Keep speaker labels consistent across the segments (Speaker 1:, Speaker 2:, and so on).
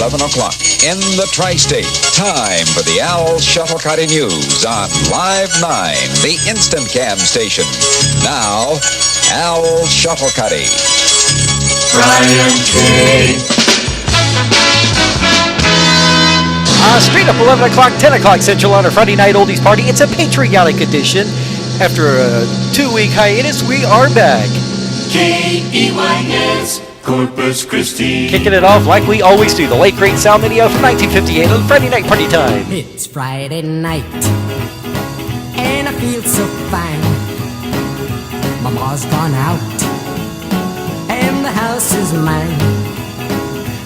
Speaker 1: 11 o'clock in the Tri-State. Time for the Al Shuttlecuddy News on Live 9, the Instant Cam station. Now, Al Shuttlecuddy.
Speaker 2: Brian K.
Speaker 3: Straight up 11 o'clock, 10 o'clock Central on our Friday night Oldies party. It's a patriotic edition. After a 2-week hiatus, we are back.
Speaker 2: K-E-Y-S, Corpus Christi.
Speaker 3: Kicking it off like we always do. The late great sound video from 1958 on Friday night party time.
Speaker 4: It's Friday night, and I feel so fine. Mama's gone out, and the house is mine.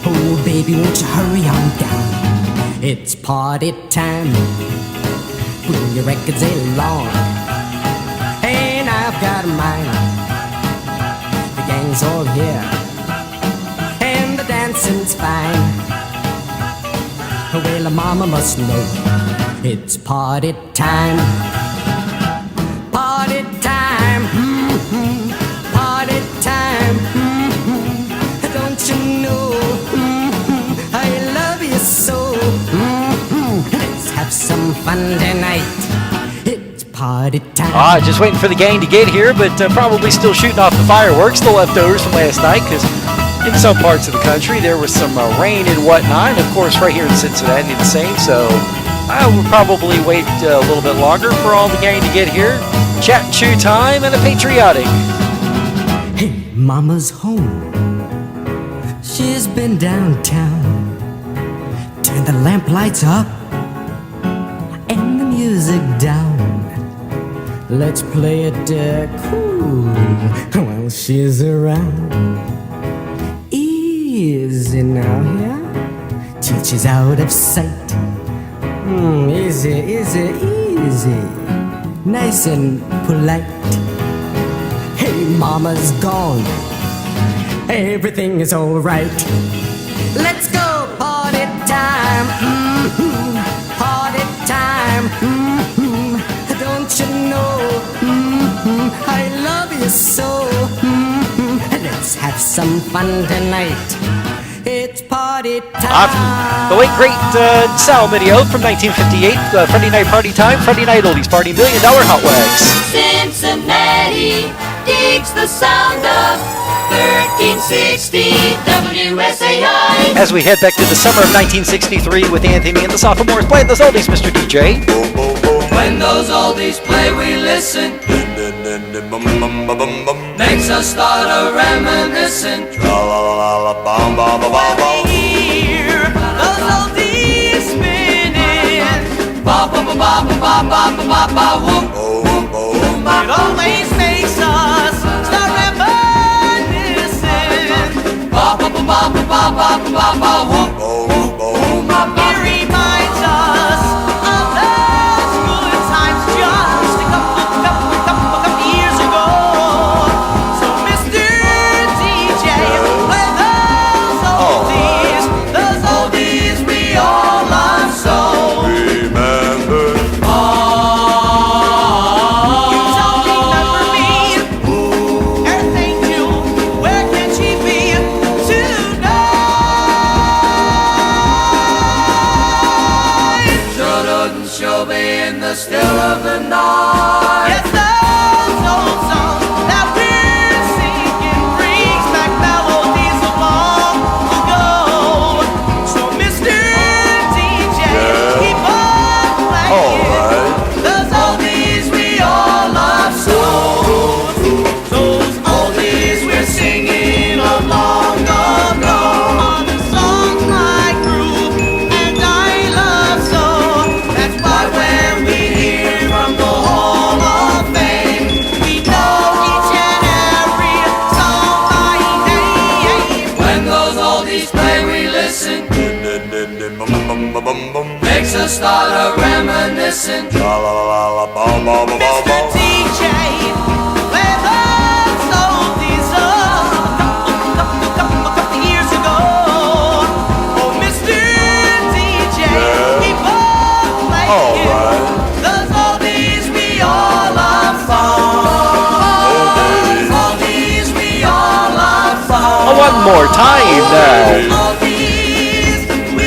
Speaker 4: Oh, baby, won't you hurry on down? It's party time. Bring your records along, and I've got mine. The gang's all here, and the dancing's fine. Well, mama must know it's party time. Party time, party time, don't you know, I love you so. Let's have some fun tonight. It's party time.
Speaker 3: Just waiting for the gang to get here, but probably still shooting off the fireworks, the leftovers from last night, because in some parts of the country there was some rain and whatnot, and of course right here in Cincinnati the same, so I will probably wait a little bit longer for all the gang to get here. Chat and chew time and a patriotic.
Speaker 4: Hey, Mama's home. She's been downtown. Turn the lamp lights up and the music down. Let's play it cool while she's around. Easy now, yeah? Teacher's out of sight. Easy, easy, easy. Nice and polite. Hey, Mama's gone. Everything is alright. Let's go, party time. Party time. Don't you know? I love you so. Let's have some fun tonight. It's party time.
Speaker 3: The late great sound video from 1958, Friday night party time, Friday night Oldies party, $1 Million Hotwax.
Speaker 2: Cincinnati digs the sound of 1360 WSAI.
Speaker 3: As we head back to the summer of 1963 with Anthony and the sophomores playing those oldies, Mr. DJ.
Speaker 2: When those oldies play, we listen. Makes us start a reminiscing. Hear those oldies spinning. Ba ba ba ba ba ba ba ba ba whoop. It always makes us start reminiscing. Ba ba ba ba ba ba ba ba whoop. It reminds us of those good times just a couple years ago. So Mr. DJ, play those oldies we all love so. Remember. You don't remember me. Earth Angel, where can she be tonight? She'll be in the still of the night. Yes, those old songs that we're singing brings back melodies of long ago. So Mr. DJ, keep on playing those oldies we all love so. Those oldies we're singing along ago are the songs I grew and I love so. That's why when we hear from the Hall of Fame, we know each and every song by name. When those oldies play, we listen. Makes us start a reminiscing. Mr. DJ, play those oldies a couple years ago. Oh, Mr. DJ, keep on playing those oldies we all love songs. Oldies we all love songs.
Speaker 3: One more time.
Speaker 2: Oldies we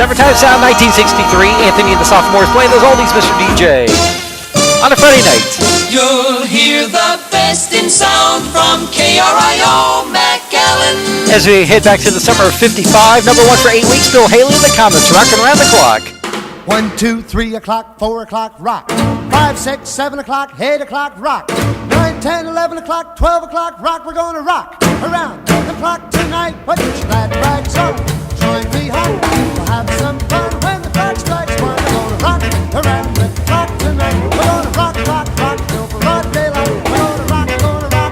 Speaker 3: Summertime Sound 1963. Anthony and the Sophomores playing those oldies, Mr. DJ. On a Friday night.
Speaker 2: You'll hear the best in sound from KRIO McAllen.
Speaker 3: As we head back to the summer of 55, number one for 8 weeks, Bill Haley and the Comets, rocking around the clock.
Speaker 5: 1, 2, 3 o'clock, 4 o'clock, rock. 5, 6, 7 o'clock, 8 o'clock, rock. 9, 10, 11 o'clock, 12 o'clock, rock. We're gonna rock around the clock tonight. Put your glad rags on, join me home. We'll have some fun when the clock strikes 1. We're gonna rock around the clock tonight. We're gonna rock, rock, rock till broad daylight. We're gonna rock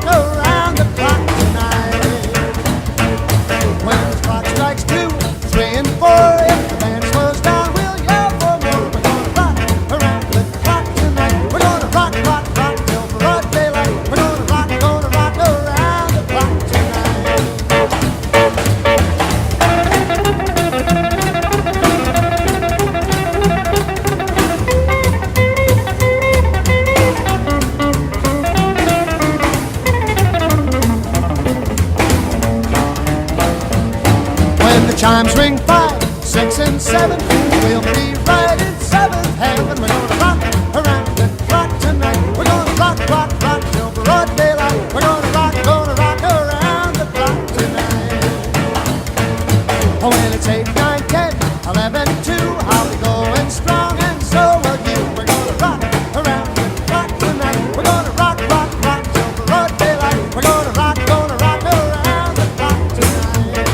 Speaker 5: around the clock tonight. When the clock strikes 2, 3, and 4, if the band slows down, we'll yell for more. We're gonna rock around the clock tonight. We're gonna rock, rock, rock till broad daylight. We're gonna rock around the clock tonight. When the chimes ring 5, 6, and 7, we'll be right in 7th heaven. We're gonna rock around the clock tonight. We're gonna rock, rock, rock till broad daylight. We're gonna rock around the clock tonight. Oh, when it's 8, 9, 10, 11, 2, I'll be going strong, and so will you. We're gonna rock around the clock tonight. We're gonna rock, rock, rock till broad daylight. We're gonna rock around the clock tonight.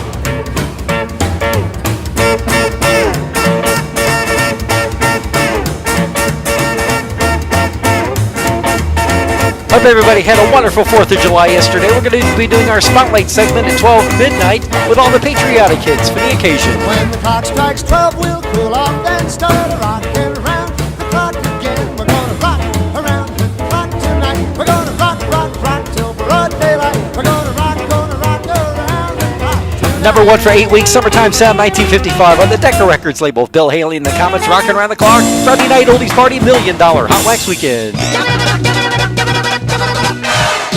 Speaker 3: Hope everybody had a wonderful 4th of July yesterday. We're going to be doing our Spotlight segment at 12 midnight with all the patriotic hits for the occasion.
Speaker 5: When the clock strikes 12, we'll cool off and start rocking around the clock again. We're gonna rock around the clock tonight. We're gonna rock, rock, rock till broad daylight. We're gonna rock around the clock tonight.
Speaker 3: Number one for 8 weeks, Summertime Sound 1955 on the Decca Records label. Bill Haley and the Comets, rocking around the clock. Friday night oldies party, $1 million Hotwax weekend.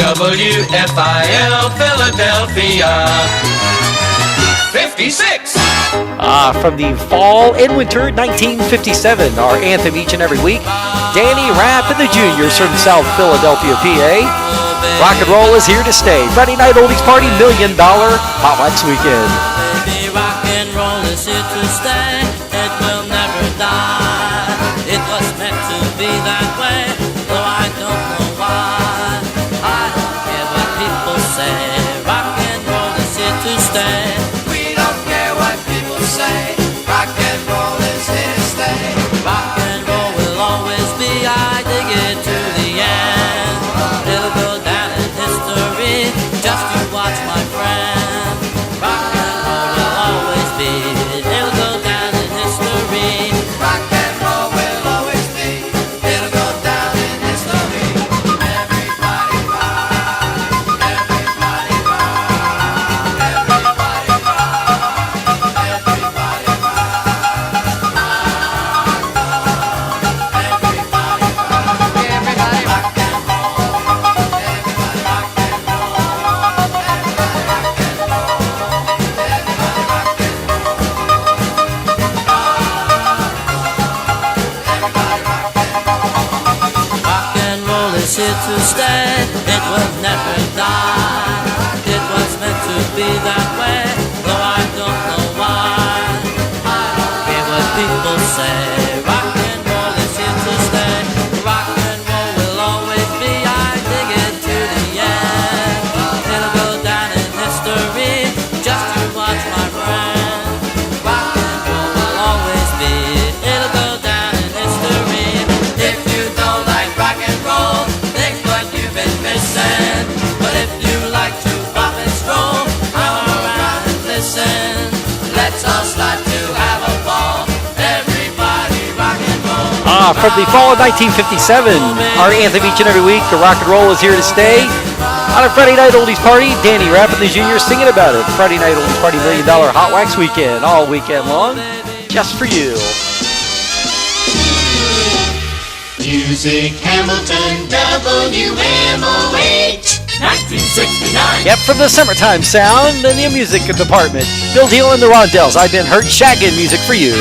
Speaker 2: WFIL Philadelphia 56.
Speaker 3: From the fall and winter 1957, our anthem each and every week. Danny Rapp and the Juniors from South Philadelphia, PA. Rock and roll is here to stay. Friday night oldies party, $1 million Hotwax weekend.
Speaker 2: Baby, rock and roll is here to stay. It will never die. It was meant to be that way, though I don't know why. I don't care what people say. Rock and roll is here to stay. We don't care what people say. Rock and roll is here to stay. Rock and roll will always be. I dig it to the end. It'll go down in history. Just you watch, my friend. Rock and roll will always be. It'll go down in history. Rock and roll will always be. It'll go down in history. Everybody rock. Everybody rock. Everybody rock. Everybody Rock and roll is here to stay. It will never die. It was meant to be that way, though I don't know why. I don't care what people say. Rock and roll is here to stay. Rock and roll will always be. I dig it to the end. It'll go down in history. Just you watch, my friend. Rock and roll will always be. It'll go down in history. If you don't like rock and roll, think what you've been missing. But if you like to pop and stroll, come around and listen. Let's all start to have a ball. Everybody rock and roll.
Speaker 3: From the fall of 1957, our anthem each and every week, the rock and roll is here to stay. On a Friday night oldies party, Danny Rapp and the Juniors singing about it. Friday night oldies party, $1 million Hotwax weekend, all weekend long, just for you.
Speaker 6: Music Hamilton, WMOH, 1969.
Speaker 3: Yep, from the Summertime Sound and the music department. Bill Deal and the Rondells. I've been hurt. Shaggin' music for you.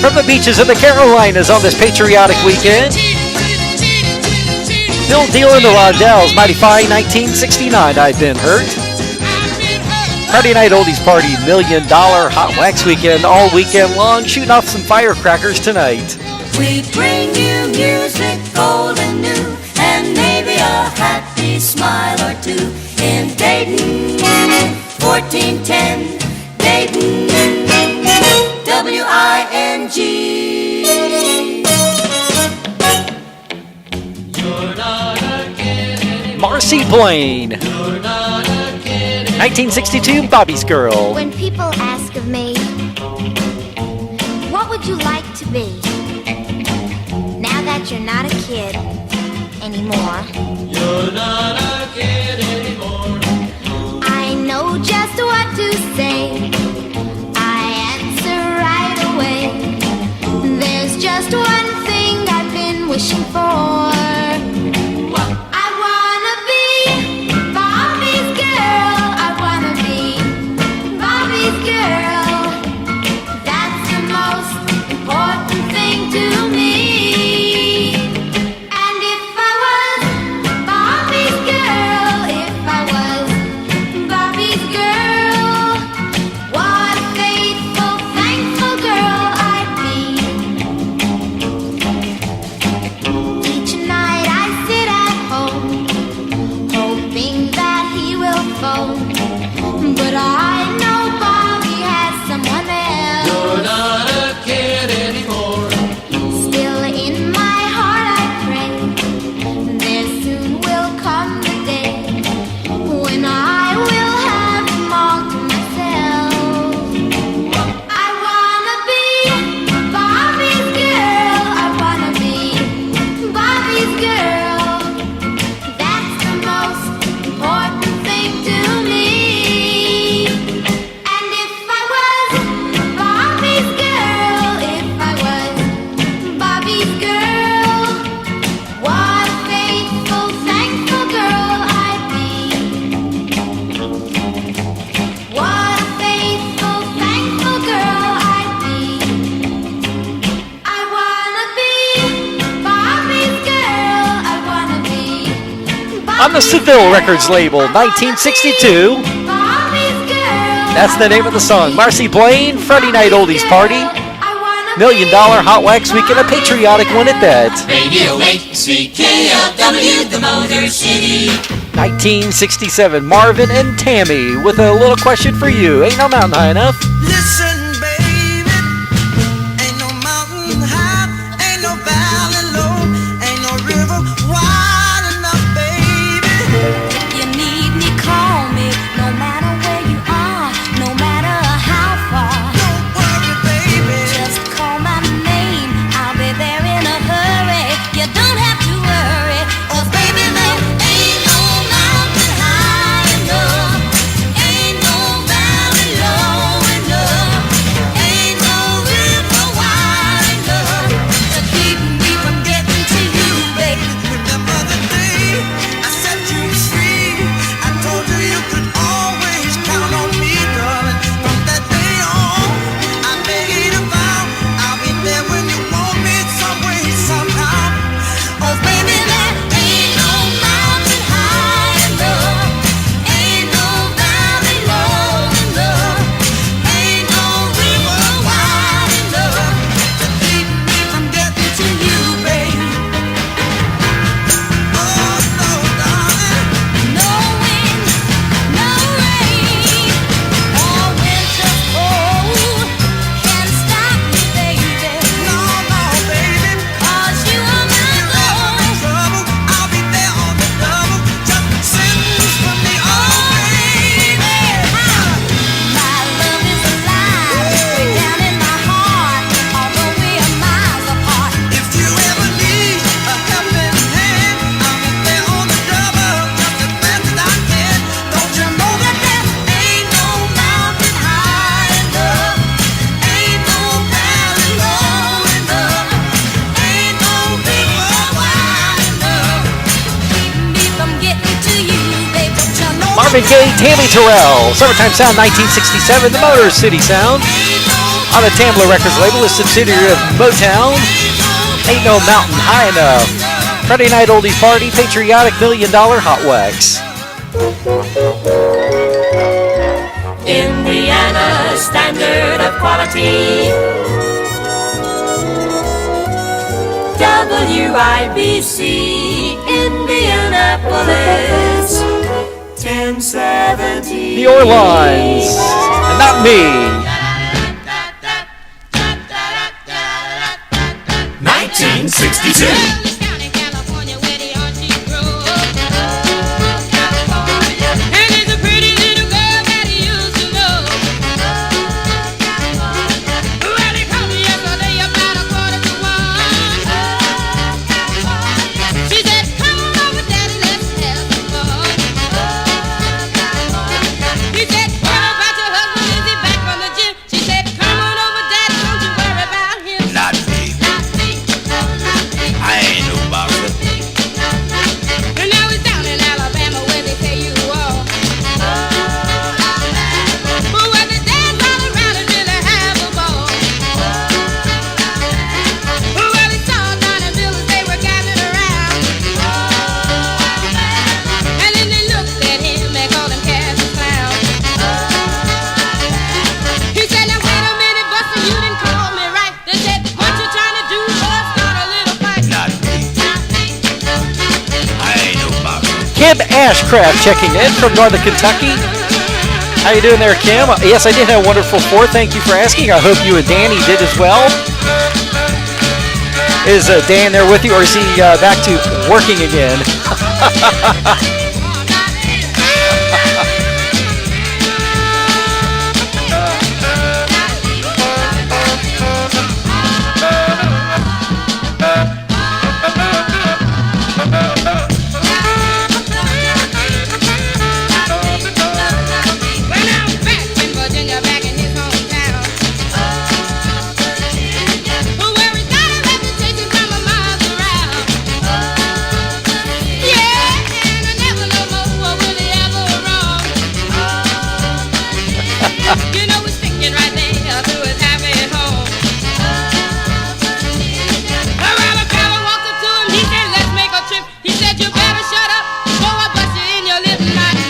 Speaker 3: From the beaches of the Carolinas on this patriotic weekend, Bill Deal and the Rondells, Mighty Fine, 1969, I've Been Hurt. Friday night oldies party, $1 million Hotwax weekend, all weekend long, shooting off some firecrackers tonight.
Speaker 2: We bring you music old and new, and maybe a happy smile or two. In Dayton, 1410, Dayton, W-I-N-G.
Speaker 3: Marcy Blaine, 1962, Bobby's Girl.
Speaker 6: When people ask of me, what would you like to be? Now that you're not a kid anymore.
Speaker 2: You're not a kid anymore.
Speaker 6: I know just what to say. I answer right away. There's just one thing I've been wishing for. I wanna be Bobby's girl. I wanna be Bobby's girl. That's the most important thing to me. And if I was Bobby's girl, if I was Bobby's girl, what a faithful, thankful girl I'd be. Each night I sit at home, hoping that he will phone. But I know Bobby has someone else.
Speaker 2: You're not a kid anymore.
Speaker 6: Still in my heart I pray there soon will come the day when I will have him all to myself. I wanna be Bobby's girl. I wanna be Bobby's girl. That's the most important thing to me. And if I was Bobby's girl, if I was Bobby's girl, what a faithful, thankful girl I'd be. What a faithful, thankful girl I'd be. I wanna be Bobby's girl. I wanna be
Speaker 3: On the Seville Records label, 1962.
Speaker 6: Bobby's girl.
Speaker 3: That's the name of the song. Marcy Blaine, Friday Night Oldies Party,
Speaker 6: I wanna
Speaker 3: $1 million Hotwax weekend, a patriotic one at that.
Speaker 2: Radio 8, KLW, the Motor City.
Speaker 3: 1967, Marvin and Tammy with a little question for you. Ain't no mountain high enough.
Speaker 7: Listen, baby, ain't no mountain high, ain't no valley low, ain't no river wide enough, baby.
Speaker 8: If you need me, call me. No matter where you are, no matter how far.
Speaker 7: Don't worry, baby.
Speaker 8: Just call my name. I'll be there in a hurry. You don't have to
Speaker 3: Marvin Gaye, Tammy Terrell. Summertime Sound 1967, the Motor City Sound. On the Tamla Records label, a subsidiary of Motown. Ain't No Mountain High Enough. Friday Night Oldies Party, Patriotic $1 Million Hotwax.
Speaker 2: Indiana, standard of quality. WIBC, Indianapolis, 1070.
Speaker 3: The Orleans, and not me.
Speaker 2: 1962.
Speaker 3: Kim Ashcraft checking in from Northern Kentucky. How you doing there, Kim? Yes, I did have a wonderful 4th. Thank you for asking. I hope you and Danny did as well. Is Dan there with you, or is he back to working again?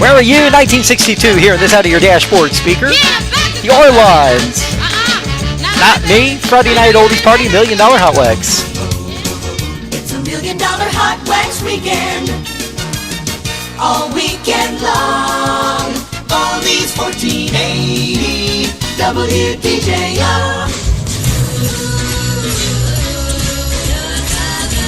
Speaker 3: Where are you? 1962 here in this out of your dashboard speaker. The Orleans. Not me. Friday Night Oldies Party, $1 Million Hotwax.
Speaker 2: It's $1 Million Hotwax weekend. All weekend long. Oldies 1480. WDJO.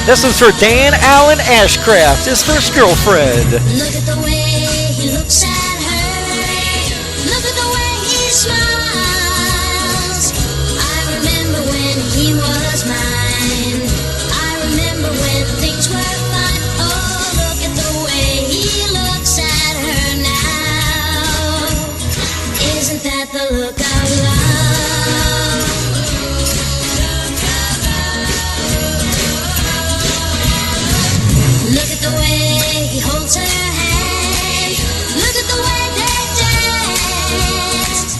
Speaker 3: This one's for Dan Allen Ashcraft, his first girlfriend.
Speaker 8: Look at the way he looks at her. Look at the way he smiles. I remember when he was mine. I remember when things were fine. Oh, look at the way he looks at her now. Isn't that the look of love? Look at the way he holds her hand. Look at the way they dance.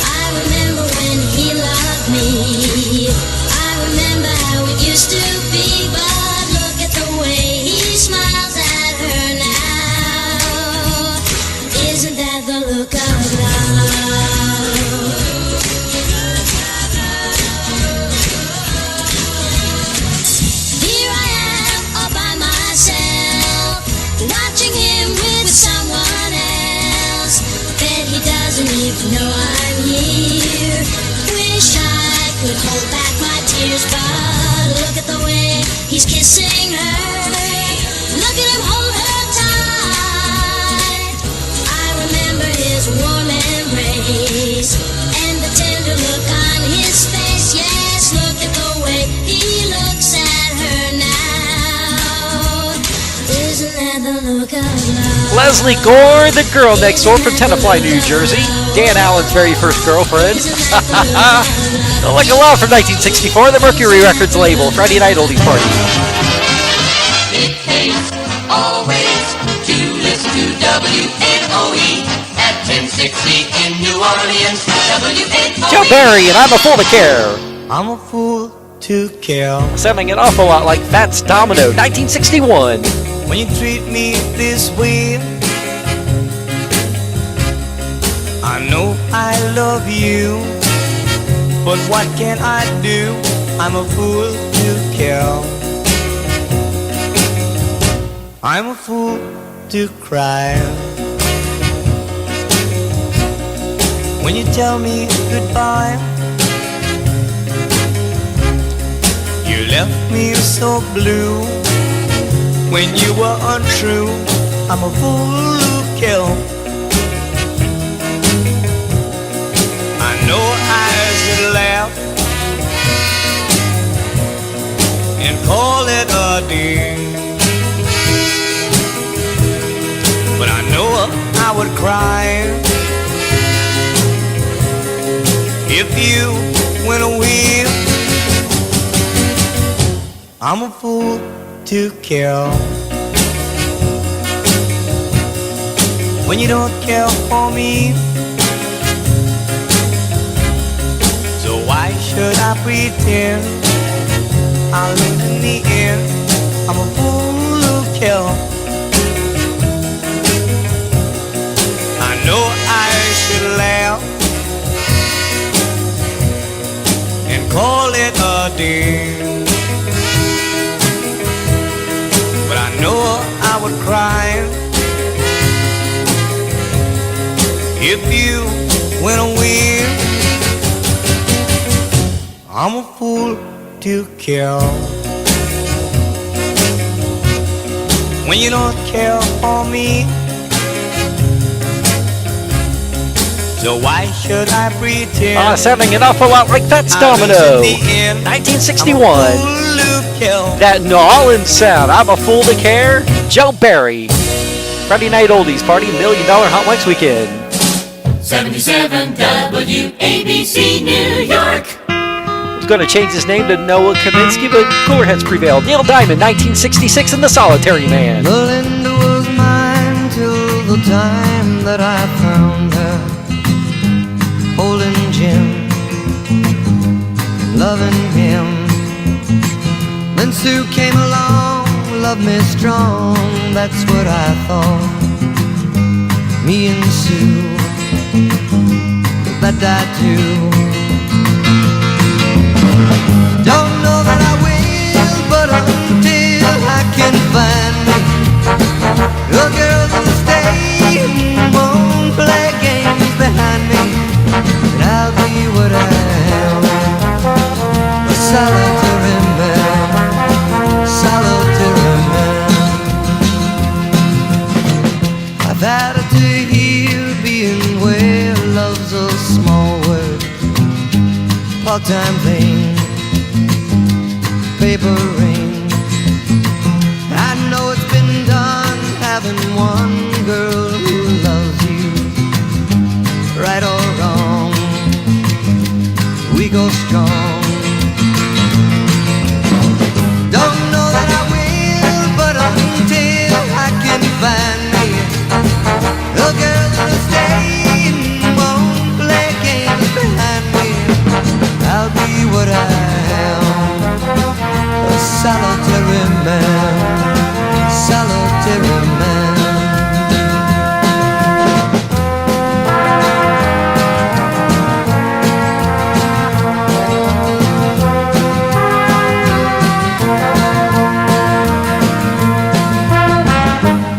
Speaker 8: I remember when he loved me. I remember how it used to be. But look at the way he smiles at her now. Isn't that the look of love? Here I am all by myself, watching him with someone else. Bet he doesn't even know I'm here. Wish I could hold back my tears, but look at the way he's kissing her. Look at him hold her tight. I remember his warm embrace and the tender look on his face. Yes, look at the way he looks at her now. Isn't that the look of love?
Speaker 3: Leslie Gore, the girl next door from Tenafly, New Jersey. Dan Allen's very first girlfriend. Don't Like a Love from 1964, the Mercury Records label. Friday Night Oldies Party.
Speaker 2: It pays always to listen to WNOE.
Speaker 3: Joe Barry and I'm a Fool to Care.
Speaker 7: I'm a fool to care.
Speaker 3: Sounding an awful lot like Fats Domino, 1961.
Speaker 7: When you treat me this way, I know I love you, but what can I do? I'm a fool to care. I'm a fool to cry. When you tell me goodbye, you left me so blue. When you were untrue, I'm a fool to kill. I know I should laugh and call it a day, but I know I would cry if you went away. I'm a fool to care. When you don't care for me, so why should I pretend I'll lose in the end? I'm a fool to care. I know I should laugh and call it a day, but I know I would cry if you went away. I'm a fool to care. When you don't care for me, so why should I pretend?
Speaker 3: Sounding an awful lot like Fats Domino, 1961. That New Orleans sound, I'm a Fool to Care, Joe Barry. Friday Night Oldies Party, $1 Million Hotwax Weekend.
Speaker 2: 77 WABC New York.
Speaker 3: Was going to change his name to Noah Kaminsky, but cooler heads prevailed. Neil Diamond, 1966, and The Solitary Man.
Speaker 7: Belinda was mine till the time that I found her, holding Jim, loving him. Then Sue came along, loved me strong, that's what I thought. Me and Sue, that I do. Don't know that I will, but until I can find me a girl that'll stay and won't play games behind me, and I'll be what I am, a solitary man, solitary man. I've had it to hear being where love's a small word, part-time thing, paper ring. I know it's been done having one girl who loves you, right or wrong, we go strong. Don't know that I will, but until I can find me a girl that'll stay and won't play games behind me, I'll be what I am, a solitary man, solitary man.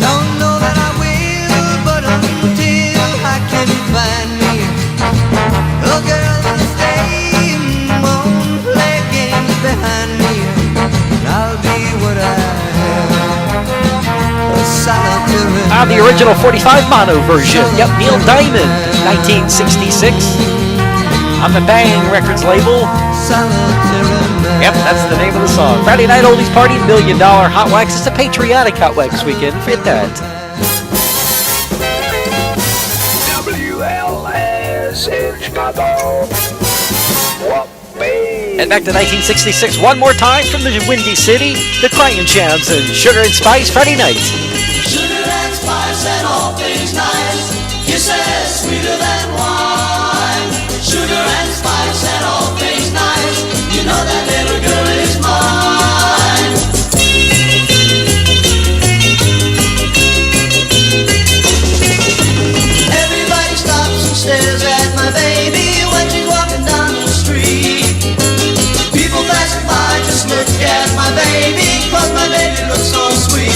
Speaker 7: Don't know that I will, but until I can find me a girl that'll stay and won't play games behind me, I'll be what I am, a solitary man.
Speaker 3: The original 45 mono version. Yep, Neil Diamond, 1966. On the Bang Records label. Yep, that's the name of the song. Friday Night Oldies Party, $1 Million Hotwax. It's a patriotic Hotwax weekend. Fit that.
Speaker 1: WLS in Chicago.
Speaker 3: And back to 1966, one more time from the Windy City, the Crying Champs and Sugar and Spice Friday Night.
Speaker 2: Sugar and spice and all things nice, kisses sweeter than wine. Sugar sugar and spice and all things nice. You know that little girl is mine. Everybody stops and stares at my baby when she's walking down the street. People passing by just look at my baby, 'cause my baby looks so sweet.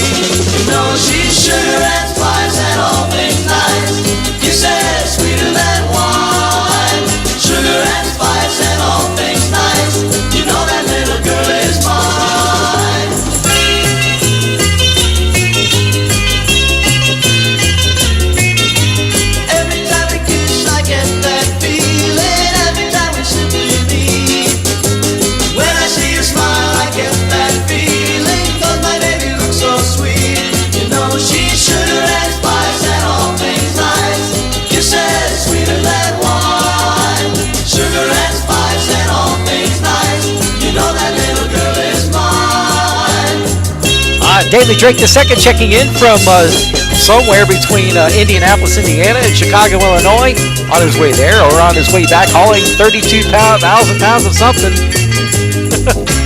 Speaker 2: You know she's sugar and spice and all things nice. Kisses sweeter than wine. Sugar and spice and all things nice. You know that little girl is mine. Every time we kiss I get that feeling. Every time we simply meet. When I see you smile I get that feeling, 'cause my baby looks so sweet. You know she's sugar and spice and all things nice. Kisses sweeter than wine. Sugar and spice and all things nice. You know that little girl is mine.
Speaker 3: David Drake II checking in from somewhere between Indianapolis, Indiana and Chicago, Illinois, on his way there or on his way back, hauling 32,000 pounds of something.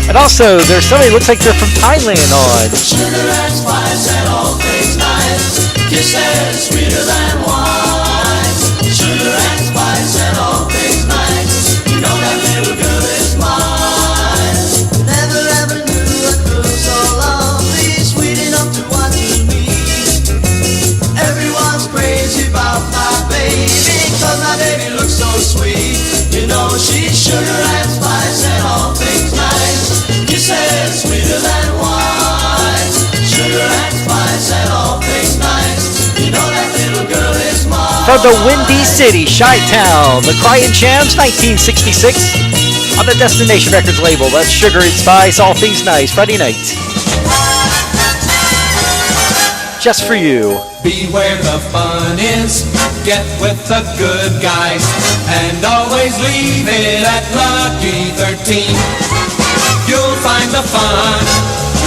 Speaker 3: And also, there's somebody who looks like they're from Thailand on.
Speaker 2: Sugar and spice and all things nice. Kisses sweeter than wine. Sugar and spice and all things nice. You know that little girl is mine. Never ever knew a girl so lovely, sweet enough to want to meet. Everyone's crazy about my baby, 'cause my baby looks so sweet. You know she's sugar and spice and all things nice. Kisses sweeter than wine. Sugar and spice and all things nice. You know that little girl is mine.
Speaker 3: From the Windy City, Chi-Town, the Crying Champs, 1966, on the Destination Records label. That's Sugar and Spice, all things nice, Friday night. Just for you.
Speaker 9: Be where the fun is, get with the good guys, and always leave it at Lucky 13. You'll find the fun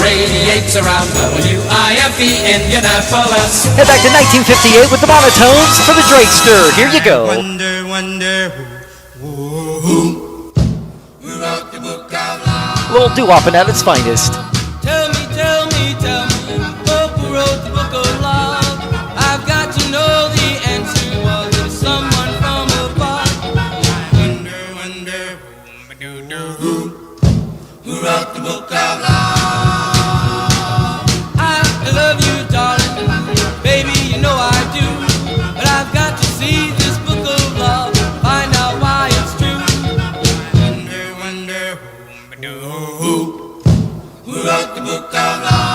Speaker 9: radiates around WIFE Indianapolis.
Speaker 3: Head back to 1958 with the Monotones for the Drakester. Here you go.
Speaker 2: Wonder, wonder who wrote the book of love?
Speaker 3: Little doo-wopping at its finest.
Speaker 2: Tell me, tell me, tell me, who wrote the book of love? I've got to know the answer. Was it someone from above? Wonder, wonder who wrote the book of love? I love you, darling, baby, you know I do. But I've got to see this book of love, find out why it's true. Wonder, wonder who wrote the book of love?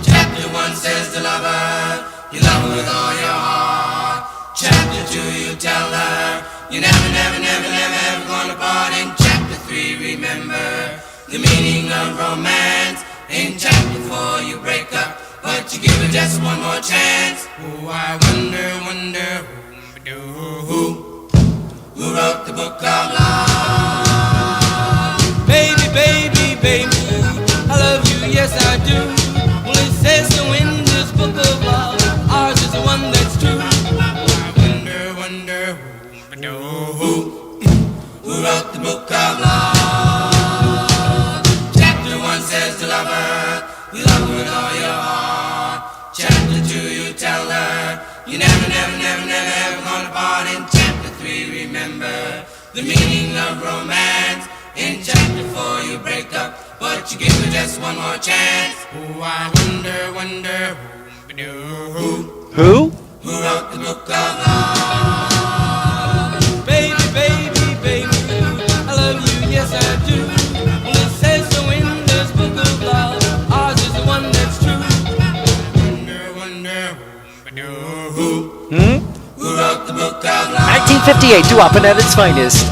Speaker 2: Chapter 1 says the lover, you love her with all your heart. Chapter 2 you tell her, you never, never, never, never, ever gonna part. In chapter 3 remember the meaning of romance. In chapter 4 you break up, but you give her just one more chance. Oh, I wonder, wonder who wrote the book of love? Baby, baby, baby, I love you, yes I do. Well, it says so in this book of love, ours is the one that's true. I wonder, wonder who wrote the book of love? Chapter 1 says to lover, you love her with all your heart. Chapter 2 you tell her, you never, never, never, never, ever gonna part. In chapter 3 remember the meaning of romance. In chapter 4 you break up, but you give her just one more chance. Oh, I wonder, wonder
Speaker 3: Who?
Speaker 2: who wrote the book of love? Baby, baby, baby, I love you, yes I do. Well, it says so in this book of love, ours is the one that's true. Wonder, wonder who wrote the book of love?
Speaker 3: 1958, doo-wopping at its finest.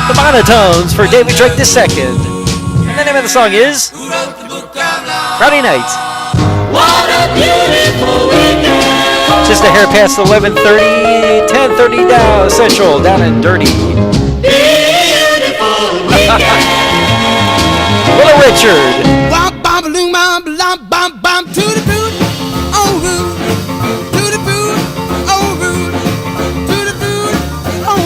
Speaker 3: The Monotones for David Drake II. And the name of the song is
Speaker 2: Who wrote the book of love?
Speaker 3: Friday Night.
Speaker 2: What a beautiful weekend.
Speaker 3: Just a hair past 11:30, 10:30 down Central, down and dirty.
Speaker 2: Beautiful weekend.
Speaker 3: Little Richard.
Speaker 2: Bum bum balloon bum bum bum bum to the boot, oh root, to the boot, oh root, to the boot, oh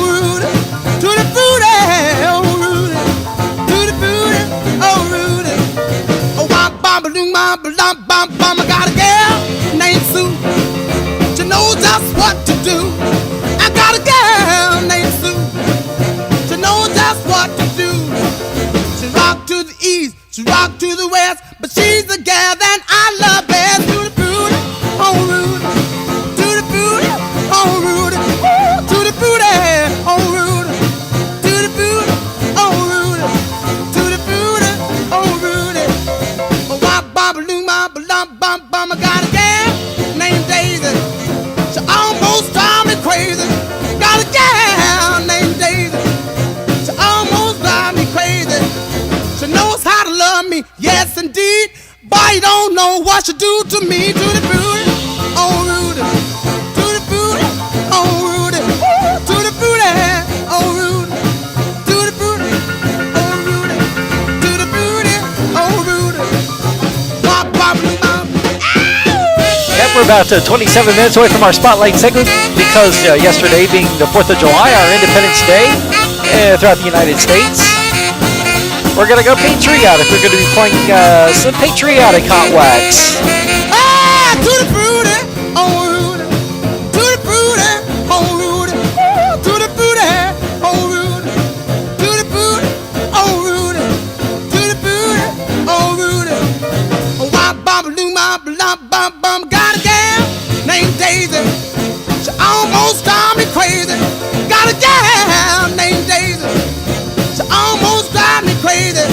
Speaker 2: I got a girl named Sue. She knows just what to do. I got a girl named Sue. She knows just what to do. She rock to the east, she rock to the west, but she's the gal that I love best. To the booty, on Rudy. To the booty, on Rudy. Ooh, to the booty, on Rudy. To the booty, on Rudy. To the booty, on Rudy. I got a gal named Daisy. She almost drive me crazy. Got a gal named Daisy. She almost drive me crazy. She knows how to love me, yes indeed. But you don't know what she do to me. To the booty, oh Rudy. To the booty, oh Rudy. Ooh, to the booty, oh Rudy. To the booty, oh Rudy. To the booty, oh Rudy.
Speaker 3: Yep, we're about 27 minutes away from our Spotlight segment because yesterday being the 4th of July, our Independence Day throughout the United States, we're going to go patriotic. We're going to be playing some patriotic Hotwax.
Speaker 2: Ah, to the booty, oh Rudy. To the booty, oh Rudy. Ooh, to the booty, oh Rudy. To the booty, oh Rudy. To the booty, oh Rudy. Oh, got a gal named Daisy. She almost drive me crazy. Got a gal named Daisy. She almost drive me crazy.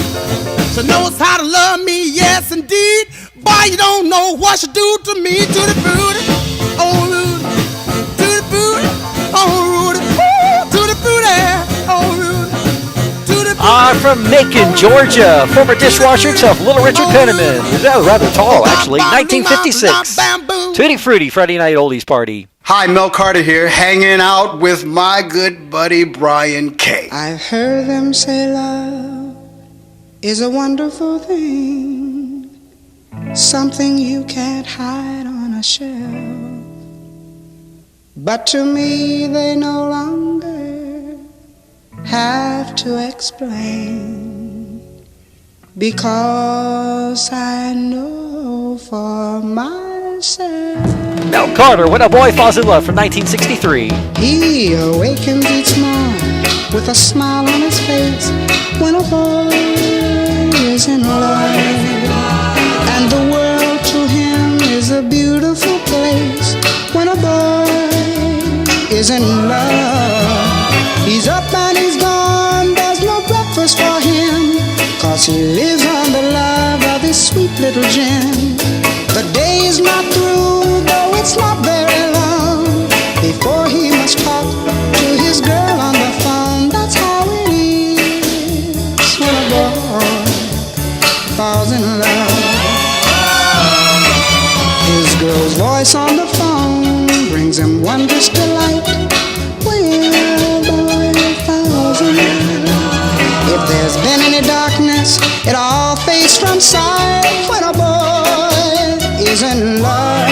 Speaker 2: She knows how to love me, yes indeed. Boy, you don't know what she do to me. To the booty, oh Rudy. To the booty, oh Rudy. Ooh, to the booty, oh Rudy. To the booty.
Speaker 3: From Macon, Georgia, former dishwasher himself, Little Richard Penniman. That was rather tall, actually. 1956. Tutti Frutti Friday Night Oldies Party.
Speaker 10: Hi, Mel Carter here, hanging out with my good buddy Brian Kay.
Speaker 11: I've heard them say love is a wonderful thing, something you can't hide on a shelf. But to me they no longer have to explain, because I know for myself.
Speaker 3: Mel Carter, When a Boy Falls in Love from 1963.
Speaker 11: He awakens each morning with a smile on his face when a boy is in love, and the world to him is a beautiful place when a boy is in love. He's up and he's gone, there's no breakfast for him, 'cause he lives on the love of his sweet little Jim. The day is not through, though it's not very long, before he must talk to his girl on the phone. That's how it is when a boy falls in love. His girl's voice on the phone brings him wondrous delight when a boy falls in love. If there's been any darkness, it all fades from sight when a boy is in love.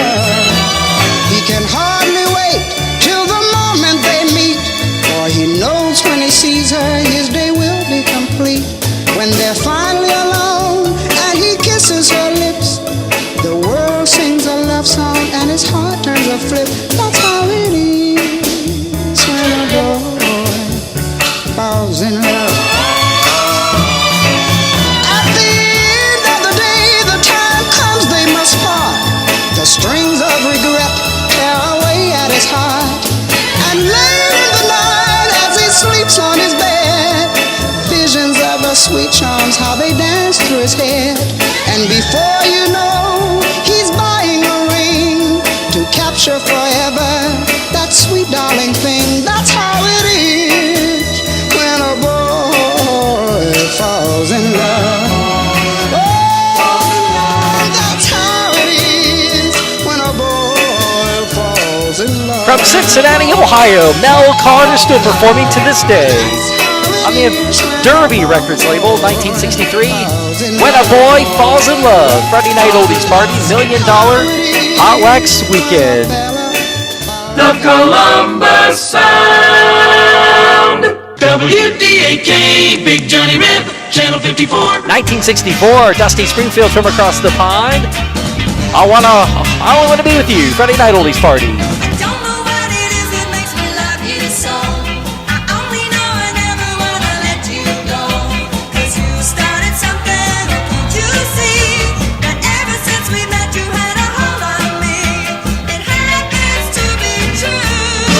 Speaker 11: He can hardly wait till the moment they meet, for he knows when he sees her his day will be complete. When they're finally alone and he kisses her lips, the world sings a love song and his heart turns a flip. That's how it is when a boy falls in love. The strings of regret tear away at his heart, and late in the night as he sleeps on his bed, visions of her sweet charms, how they dance through his head. And before you know, he's buying a ring to capture forever that sweet darling thing. That's how it is when a boy falls in love.
Speaker 3: From Cincinnati, Ohio, Mel Carter still performing to this day on the Derby Records label, 1963. When a Boy Falls in Love, Friday Night Oldies Party, $1 Million Hotwax Weekend.
Speaker 9: The Columbus Sound, WDAK, Big Johnny Rip, Channel 54.
Speaker 3: 1964, Dusty Springfield from across the pond. I only wanna be with you. Friday Night Oldies Party.
Speaker 2: Don't know what it is that makes me love you so. I only know I never wanna let you go. 'Cause you started something, can't you see? That ever since we met you had a hold on me. It happens to be true.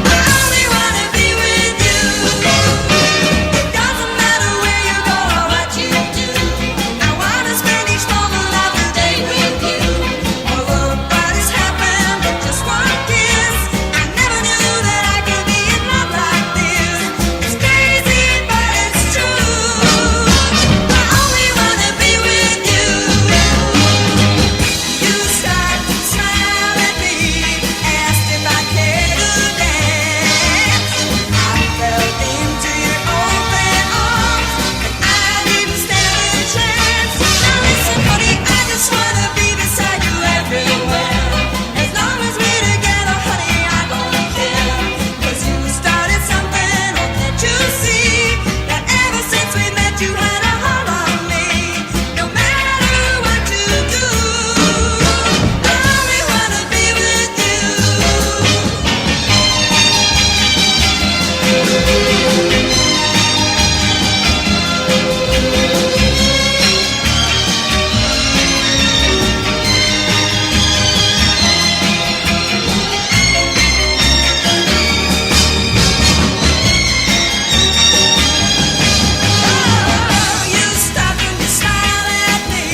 Speaker 2: I only wanna be with you. It doesn't matter where you go or what you do. I wanna spend each moment of the day with you. Although what has happened in just one kiss, I never knew that I could be in love like this. It's crazy, but it's true. I only wanna be with you. You start to smile at me, asked if I cared to dance. I fell into your open arms, and I didn't stand a chance. Now listen, honey, I just wanna be beside you everywhere. As long as we're together, honey, I don't care. 'Cause you started something, oh, can't you see? That ever since we met you had a hold on me. No matter what you do, I only wanna be with you. You stopped and you smiled at me,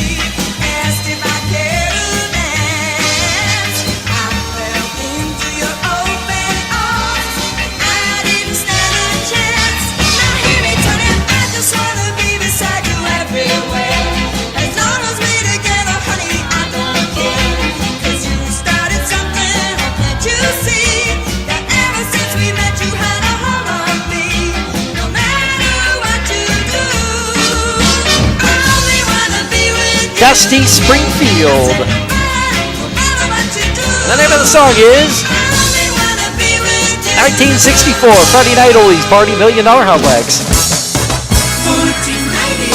Speaker 2: asked if I cared to dance. I fell into your open arms, and I didn't stand a chance. Now hear me, Tony, I just wanna be beside you everywhere. As long as we're together, honey, I don't care. 'Cause you started something, oh, can't you see? That ever since we met you had a hold on me. No matter what you do, I only wanna be with you.
Speaker 3: Dusty Springfield.
Speaker 2: No matter what you do,
Speaker 3: The name of the song is
Speaker 2: I only wanna be with you.
Speaker 3: 1964, Friday Night Oldies Party, $1 Million Hotwax.
Speaker 9: 1490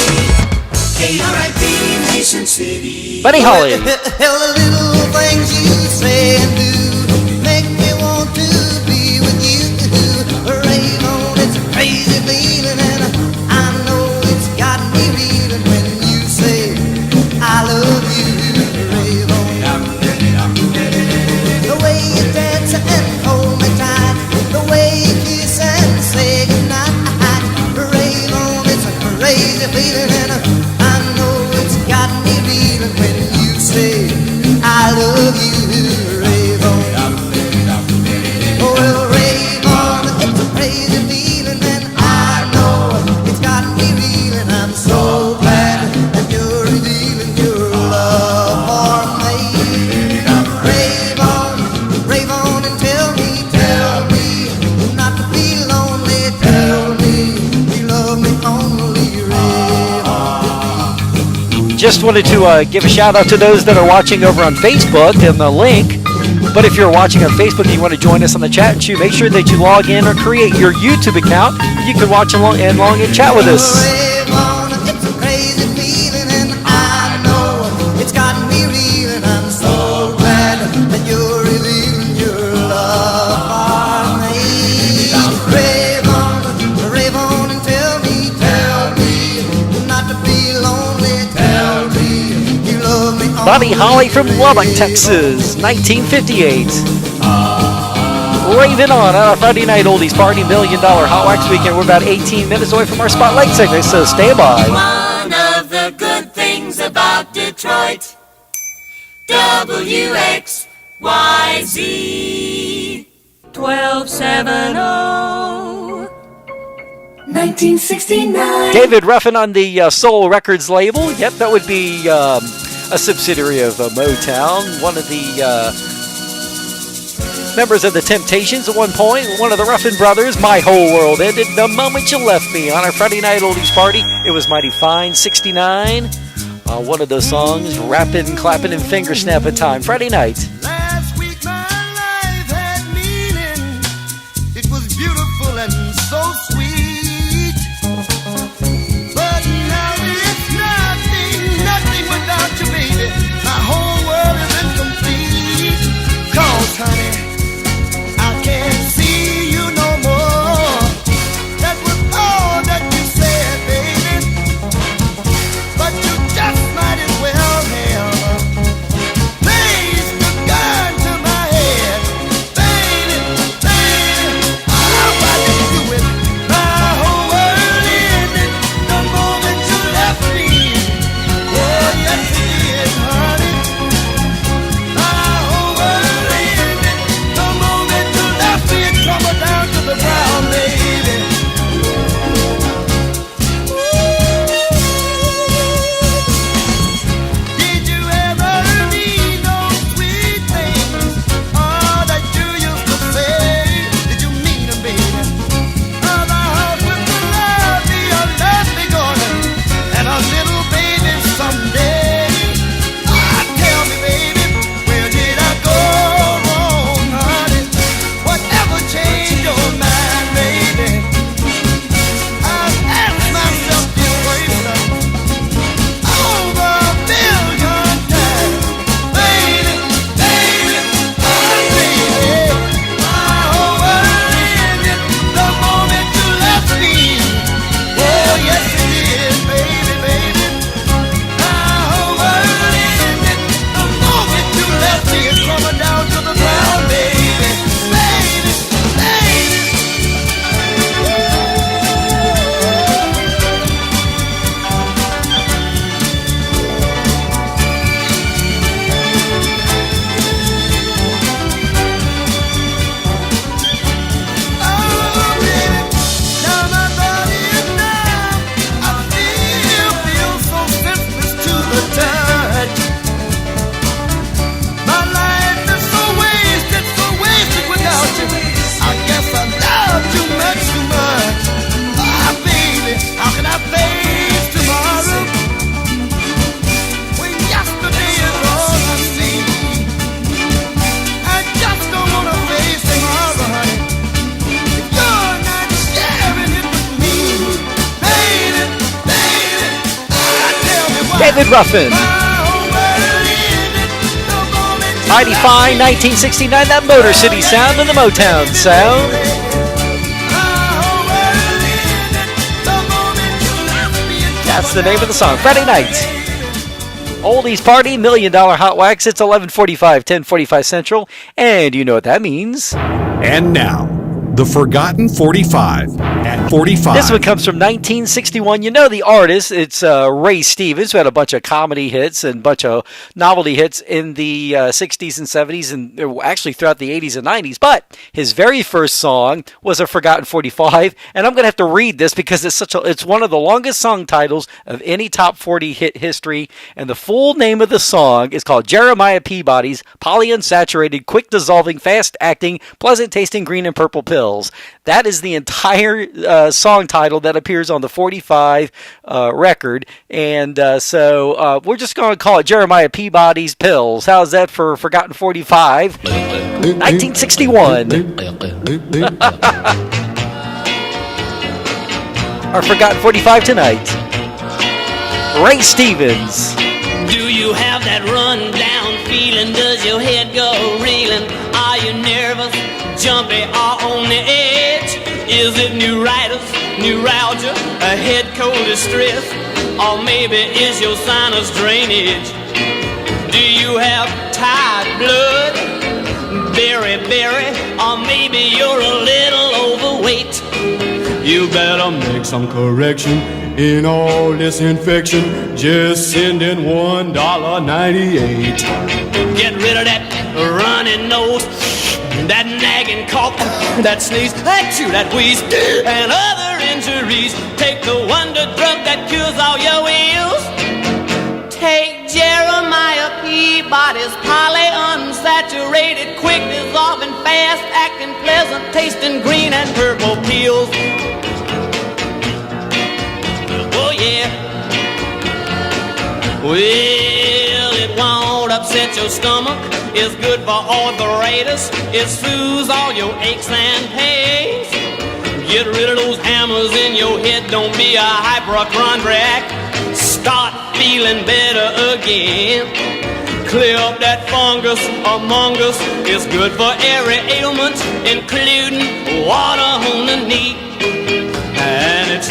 Speaker 9: KRIP Nation City.
Speaker 3: Buddy Holly.
Speaker 7: Hell, the little things you say and do make me want to be with you. Rave on, it's a crazy feeling, and I know it's got me reeling when you say I love you. Rave on. The way you dance and hold me tight, the way you kiss and say goodnight. Rave on, it's a crazy feeling, and I know it's got me reeling when you say I love you. Rave on. Oh, well, rave on, it's a crazy feeling, and I know it's got me reeling. I'm so glad that you're revealing your love for me. Rave on and tell me not to be lonely. Tell me you love me only. Rave on.
Speaker 3: Just wanted to give a shout out to those that are watching over on Facebook and the link. But if you're watching on Facebook and you want to join us on the chat and make sure that you log in or create your YouTube account. You can watch along and chat with us.
Speaker 7: Rave on, it's a crazy feeling, and I know it's got me reeling. I'm so glad that you're revealing your love for me. Rave on and tell me not to be lonely. Tell me you love me.
Speaker 3: Buddy Holly from Lubbock, Texas, 1958. Raving on our Friday Night Oldies Party, $1 Million Hotwax Weekend. We're about 18 minutes away from our Spotlight segment, so stay by.
Speaker 2: One of the good things about Detroit, WXYZ 1270 1969.
Speaker 3: David Ruffin on the Soul Records label. Yep, that would be a subsidiary of Motown. One of the members of the Temptations at one point. One of the Ruffin brothers. My whole world ended the moment you left me on our Friday Night Oldies Party. It was mighty fine. 69. One of those songs, rapping, clapping, and finger snapping time. Friday night.
Speaker 5: Last week my life had meaning. It was beautiful and so sweet. But
Speaker 3: David Ruffin. Mighty Fine, 1969, that Motor City sound and the Motown sound. That's the name of the song. Friday night. Oldies Party, $1 Million Hotwax. It's 11:45, 10:45 Central, and you know what that means.
Speaker 12: And now, the Forgotten 45 at 45.
Speaker 3: This one comes from 1961. You know the artist. It's Ray Stevens, who had a bunch of comedy hits and a bunch of novelty hits in the 60s and 70s and actually throughout the 80s and 90s. But his very first song was a Forgotten 45. And I'm going to have to read this because it's one of the longest song titles of any top 40 hit history. And the full name of the song is called Jeremiah Peabody's Polyunsaturated, Quick Dissolving, Fast Acting, Pleasant Tasting Green and Purple Pills. That is the entire song title that appears on the 45 record. And so we're just going to call it Jeremiah Peabody's Pills. How's that for Forgotten 45? 1961. Our Forgotten 45 tonight. Ray Stevens.
Speaker 2: Do you have that run down feeling? Does your head go reeling? Are you nervous, jumpy, or on the edge? Is it neuritis, neuralgia, a head cold distress? Or maybe is your sinus drainage? Do you have tired blood, berry, or maybe you're a little overweight? You better make some correction in all this infection. Just send in $1.98. Get rid of that running nose, that nagging cough, that sneeze, that chew, that wheeze, and other injuries. Take the wonder drug that cures all your ills. Take Jeremiah Peabody's polyunsaturated, quick dissolving, fast acting, pleasant tasting green and purple pills. Oh yeah. Well, it won't upset your stomach. It's good for arthritis. It soothes all your aches and pains. Get rid of those hammers in your head. Don't be a hypochondriac. Start feeling better again. Clear up that fungus among us. It's good for every ailment, including water on the knee. And it's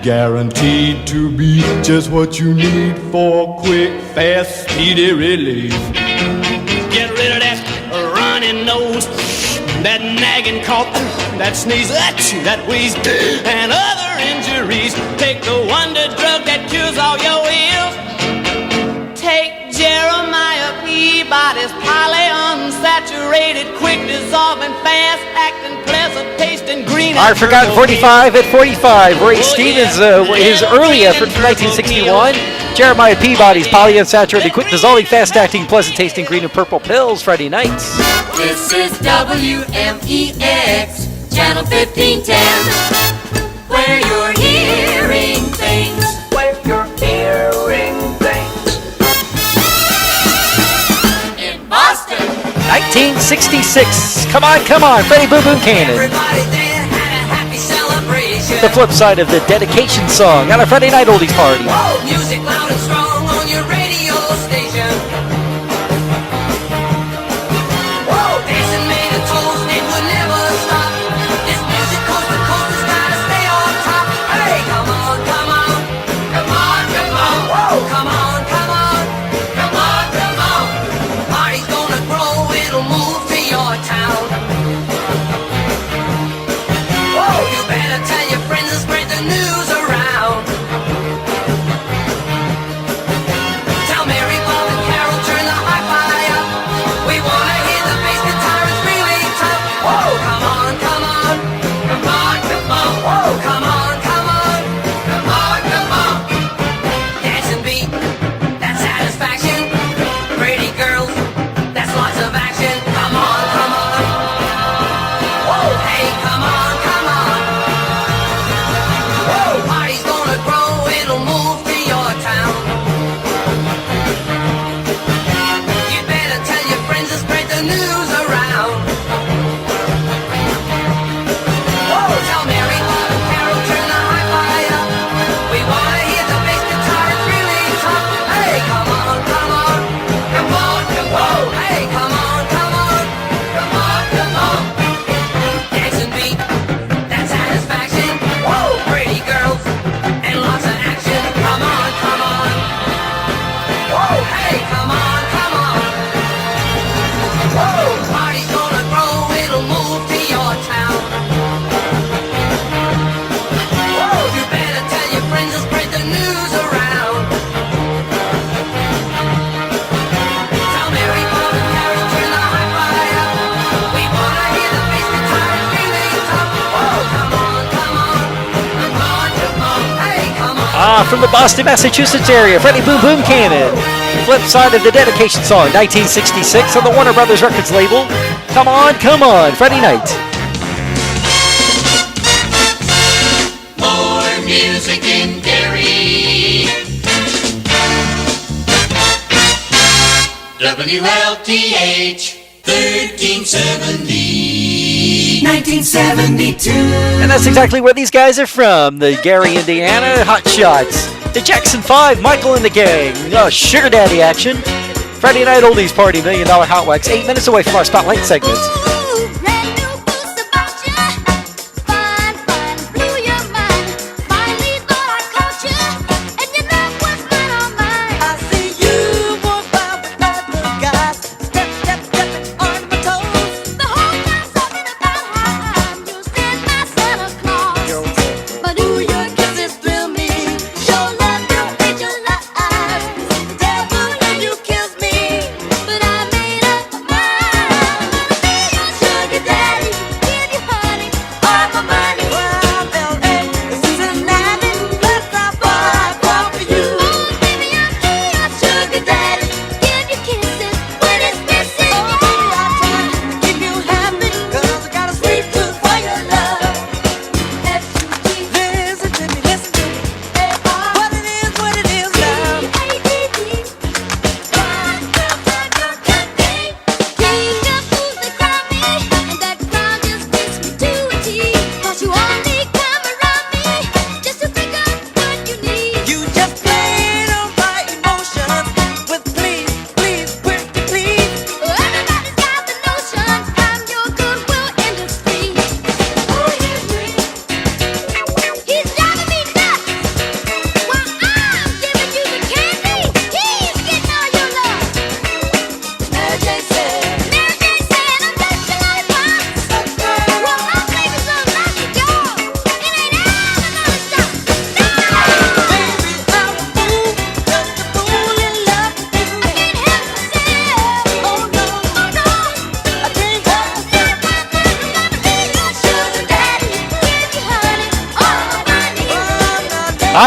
Speaker 2: guaranteed to be just what you need for quick, fast, speedy relief. Get rid of that running nose, that nagging cough, that sneeze, that chew, that wheeze, and other injuries. Take the wonder drug that cures all your ills. Take Jeremiah Peabody's polyunsaturated, quick dissolving, fast acting, pleasant tasting green.
Speaker 3: Our Forgotten 45 at 45. Ray Stevens, his early effort from 1961. Jeremiah Peabody's polyunsaturated, quick dissolving, fast acting, pleasant tasting green and purple pills. Friday nights.
Speaker 13: This is WMEX, Channel 1510, where you're hearing things. Where you're hearing things. In Boston.
Speaker 3: 1966. Come on. Freddie Boom Boom Cannon.
Speaker 13: Everybody there had a happy celebration.
Speaker 3: The flip side of the dedication song on a Friday night oldies party.
Speaker 13: Whoa, music loud and strong on your radio station. Whoa, dancing made a toast, it would never stop. This music coast to coast has gotta stay on top. Hey, come on, come on. Come on, come on. Whoa, come on, come on. Come on, come on. The party's gonna grow, it'll move to your town. Whoa, you better tell your friends and spread the news around.
Speaker 3: From the Boston, Massachusetts area, Freddie Boom Boom Cannon. Flip side of the dedication song, 1966 on the Warner Brothers Records label. Come on, Friday night.
Speaker 9: More music in Gary. WLTH 1370. 1972.
Speaker 3: And that's exactly where these guys are from. The Gary, Indiana Hot Shots. The Jackson 5, Michael and the gang. Sugar Daddy action. Friday Night Oldies Party, $1 Million Hotwax. 8 minutes away from our Spotlight segment.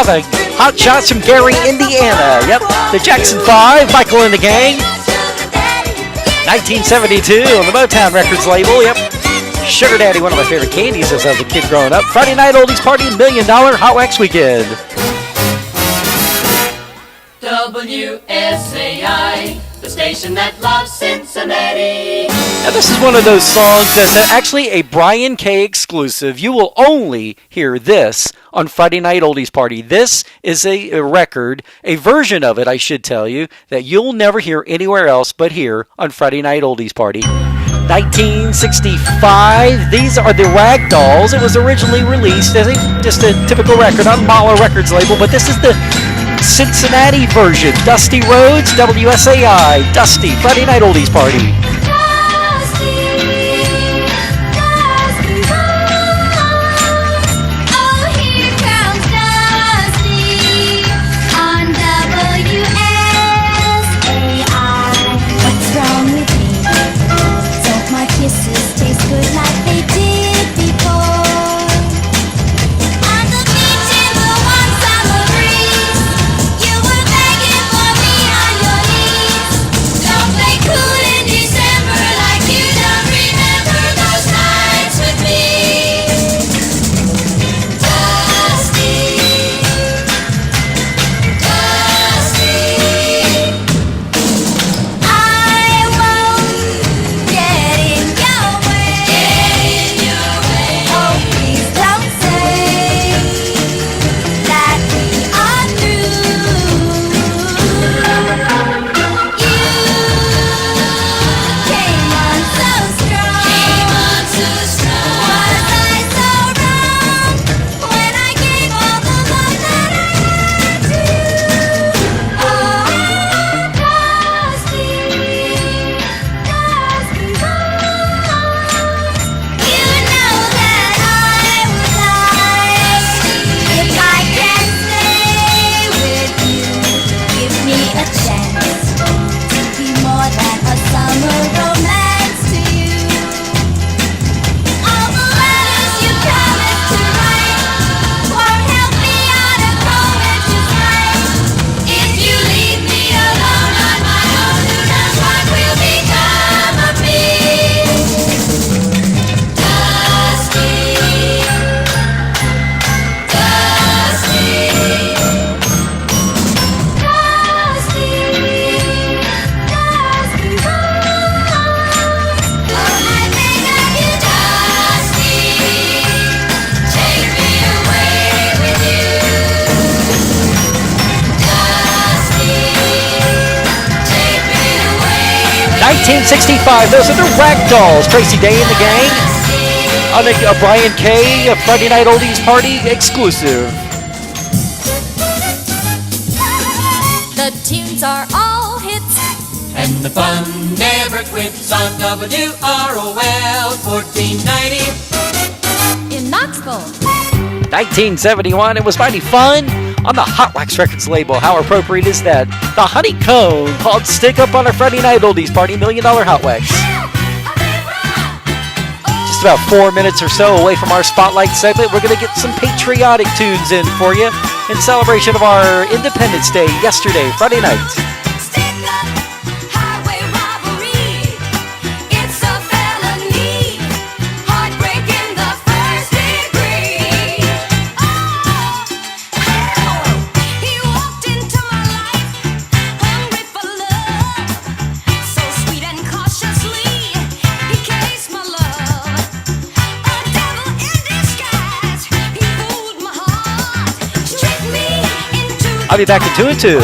Speaker 3: The Hot Shots from Gary, Indiana. Yep, the Jackson 5, Michael and the gang. 1972 on the Motown Records label. Yep, Sugar Daddy, one of my favorite candies as I was a kid growing up. Friday Night Oldies Party, $1 Million Hotwax Weekend.
Speaker 2: WSAI, the station that loves Cincinnati.
Speaker 3: Now this is one of those songs that's actually a Brian K. exclusive. You will only hear this on Friday Night Oldies Party. This is a record, a version of it, I should tell you, that you'll never hear anywhere else but here on Friday Night Oldies Party. 1965, these are the Rag Dolls. It was originally released as just a typical record on Mahler Records label, but this is the Cincinnati version. Dusty Rhodes, WSAI, Dusty, Friday Night Oldies Party.
Speaker 8: Don't play cool in December.
Speaker 3: 1965, those are the Ragdolls. Tracy Day and the gang on a Brian K. A Friday Night Oldies Party exclusive.
Speaker 8: The tunes are all hits,
Speaker 9: And the fun never quits on WROL 1490.
Speaker 8: in Knoxville.
Speaker 3: 1971, it was mighty fun on the Hotwax Records label. How appropriate is that? The Honeycomb called Stick Up on a Friday Night Oldies Party, $1 Million Hotwax. Just about 4 minutes or so away from our Spotlight segment, we're going to get some patriotic tunes in for you in celebration of our Independence Day yesterday, Friday night.
Speaker 8: Highway robbery, it's a felony. Heartbreaking the first degree. He walked into my life, hungry for love. So sweet and cautiously, he cased my love. A devil in disguise, he fooled my heart. Tricked me into
Speaker 3: I'll be back in 2 and 2.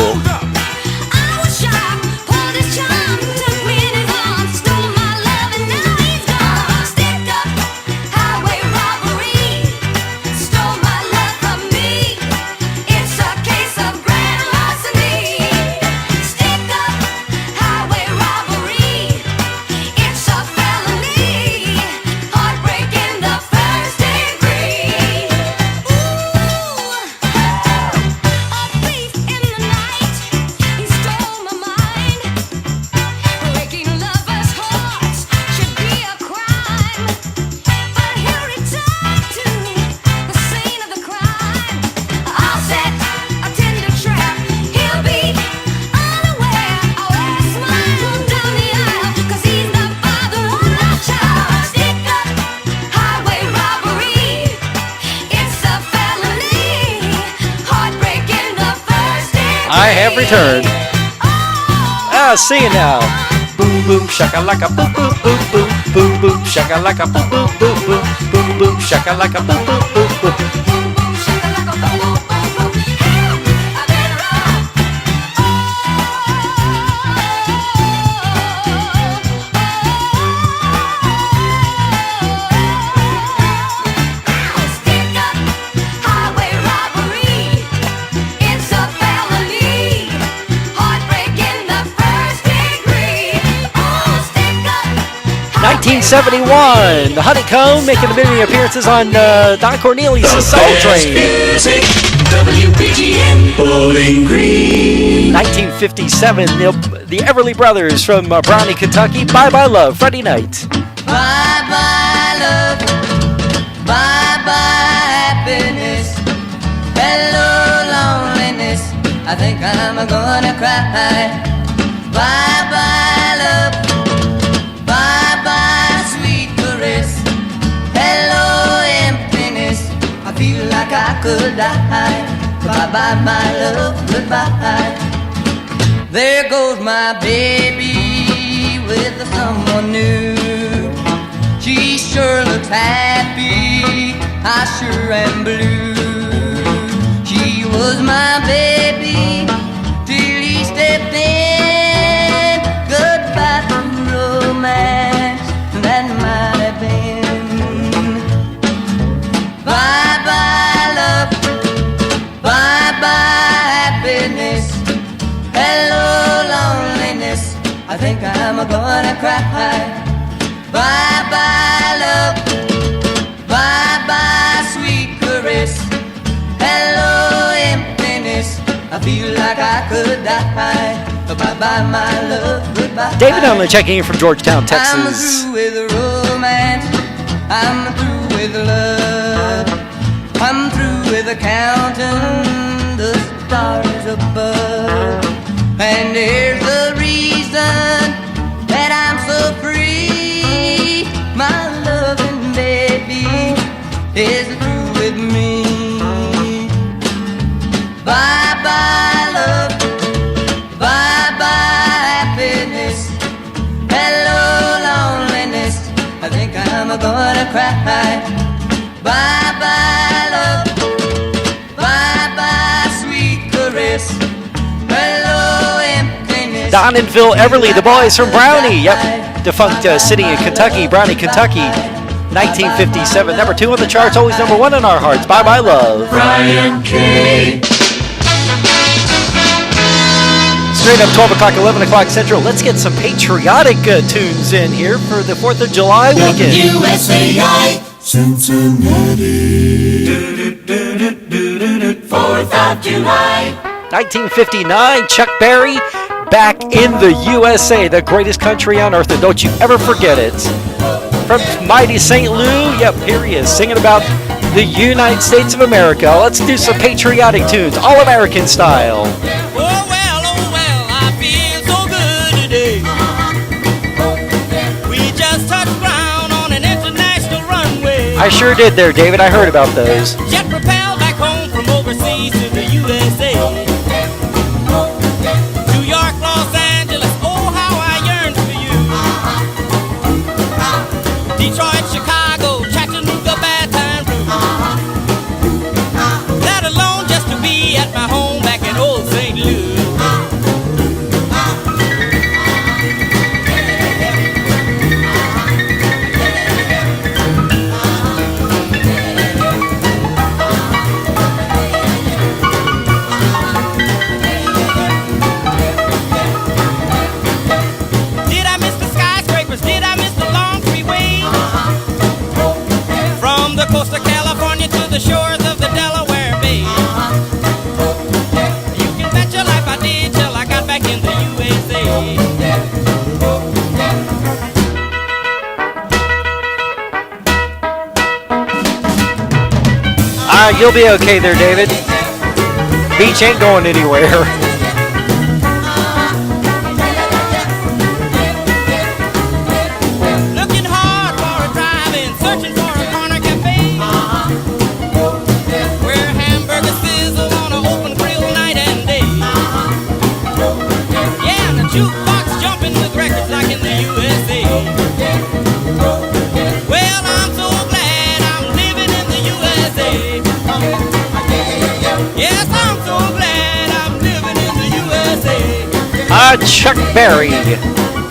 Speaker 3: I have returned. See you now. Boom boom shakalaka boom boom boom boom boom boom shakalaka boom boom boom boom boom boom shakalaka boom boom boom boom.
Speaker 8: Highway robbery, it's a felony. Heartbreaking the first degree. Oh, stick up.
Speaker 3: 1971, the Honeycomb making many appearances on Don Cornelius' Soul Train.
Speaker 9: Music, WBGN Bowling Green.
Speaker 3: 1957, the Everly Brothers from Brownie, Kentucky. Bye Bye Love, Friday night.
Speaker 7: Bye bye love, bye bye happiness, hello loneliness, I think I'm gonna cry. Bye bye love, bye bye sweet caress, hello emptiness, I feel like I could die. Bye bye my love, goodbye. There goes my baby with someone new. She sure looks happy, I sure am blue. She was my baby till he stepped in. Goodbye to romance, that might have been. Bye bye love, bye bye happiness, hello loneliness, I think I'm gonna cry. Bye bye love, bye bye sweet caress, hello emptiness, I feel like I could die. Bye bye my love, goodbye.
Speaker 3: David Unler checking in from Georgetown,
Speaker 7: I'm
Speaker 3: Texas.
Speaker 7: through with romance, I'm through with love, I'm through with counting the stars above. And here's the reason that I'm so free, my loving baby is through with me. Bye bye love, bye bye happiness, hello loneliness, I think I'm gonna cry. Bye bye love, bye bye sweet caress, hello emptiness,
Speaker 3: Donenville, Everly, the boys from Brownie. Yep, defunct city in Kentucky, Brownie, Kentucky. 1957, number 2 on the charts, always number 1 in our hearts. Bye Bye Love.
Speaker 9: Brian K.
Speaker 3: Straight up 12 o'clock, 11 o'clock Central. Let's get some patriotic tunes in here for the 4th of July weekend.
Speaker 9: USAI, Cincinnati. 4th of July.
Speaker 3: 1959, Chuck Berry, back in the USA, the greatest country on earth, and don't you ever forget it. From mighty St. Louis, yep, here he is, singing about the United States of America. Let's do some patriotic tunes, all-American style.
Speaker 2: Oh well, I feel so good today. We just touched ground on an international runway.
Speaker 3: I sure did there, David, I heard about those.
Speaker 2: Jet propelled back home from overseas to the USA. New York, Los Angeles, oh how I yearn for you. Detroit, Chicago, Chattanooga, Baton Rouge. Let alone just to be at my home back in old St. Louis. Did I miss the skyscrapers? Did I miss the long freeway? From the coast of California to the shores of the Delaware Bay. You can bet your life I did till I got back in the USA.
Speaker 3: You'll be okay there, David. Beach ain't going anywhere.
Speaker 2: Looking hard for a drive-in, searching for a corner cafe. Where hamburgers sizzle on an open grill night and day. Yeah, and the jukebox jumping with records like in the USA. Well, I'm so glad I'm living in the USA. Yes, I'm so glad I'm living in the USA.
Speaker 3: Chuck Berry.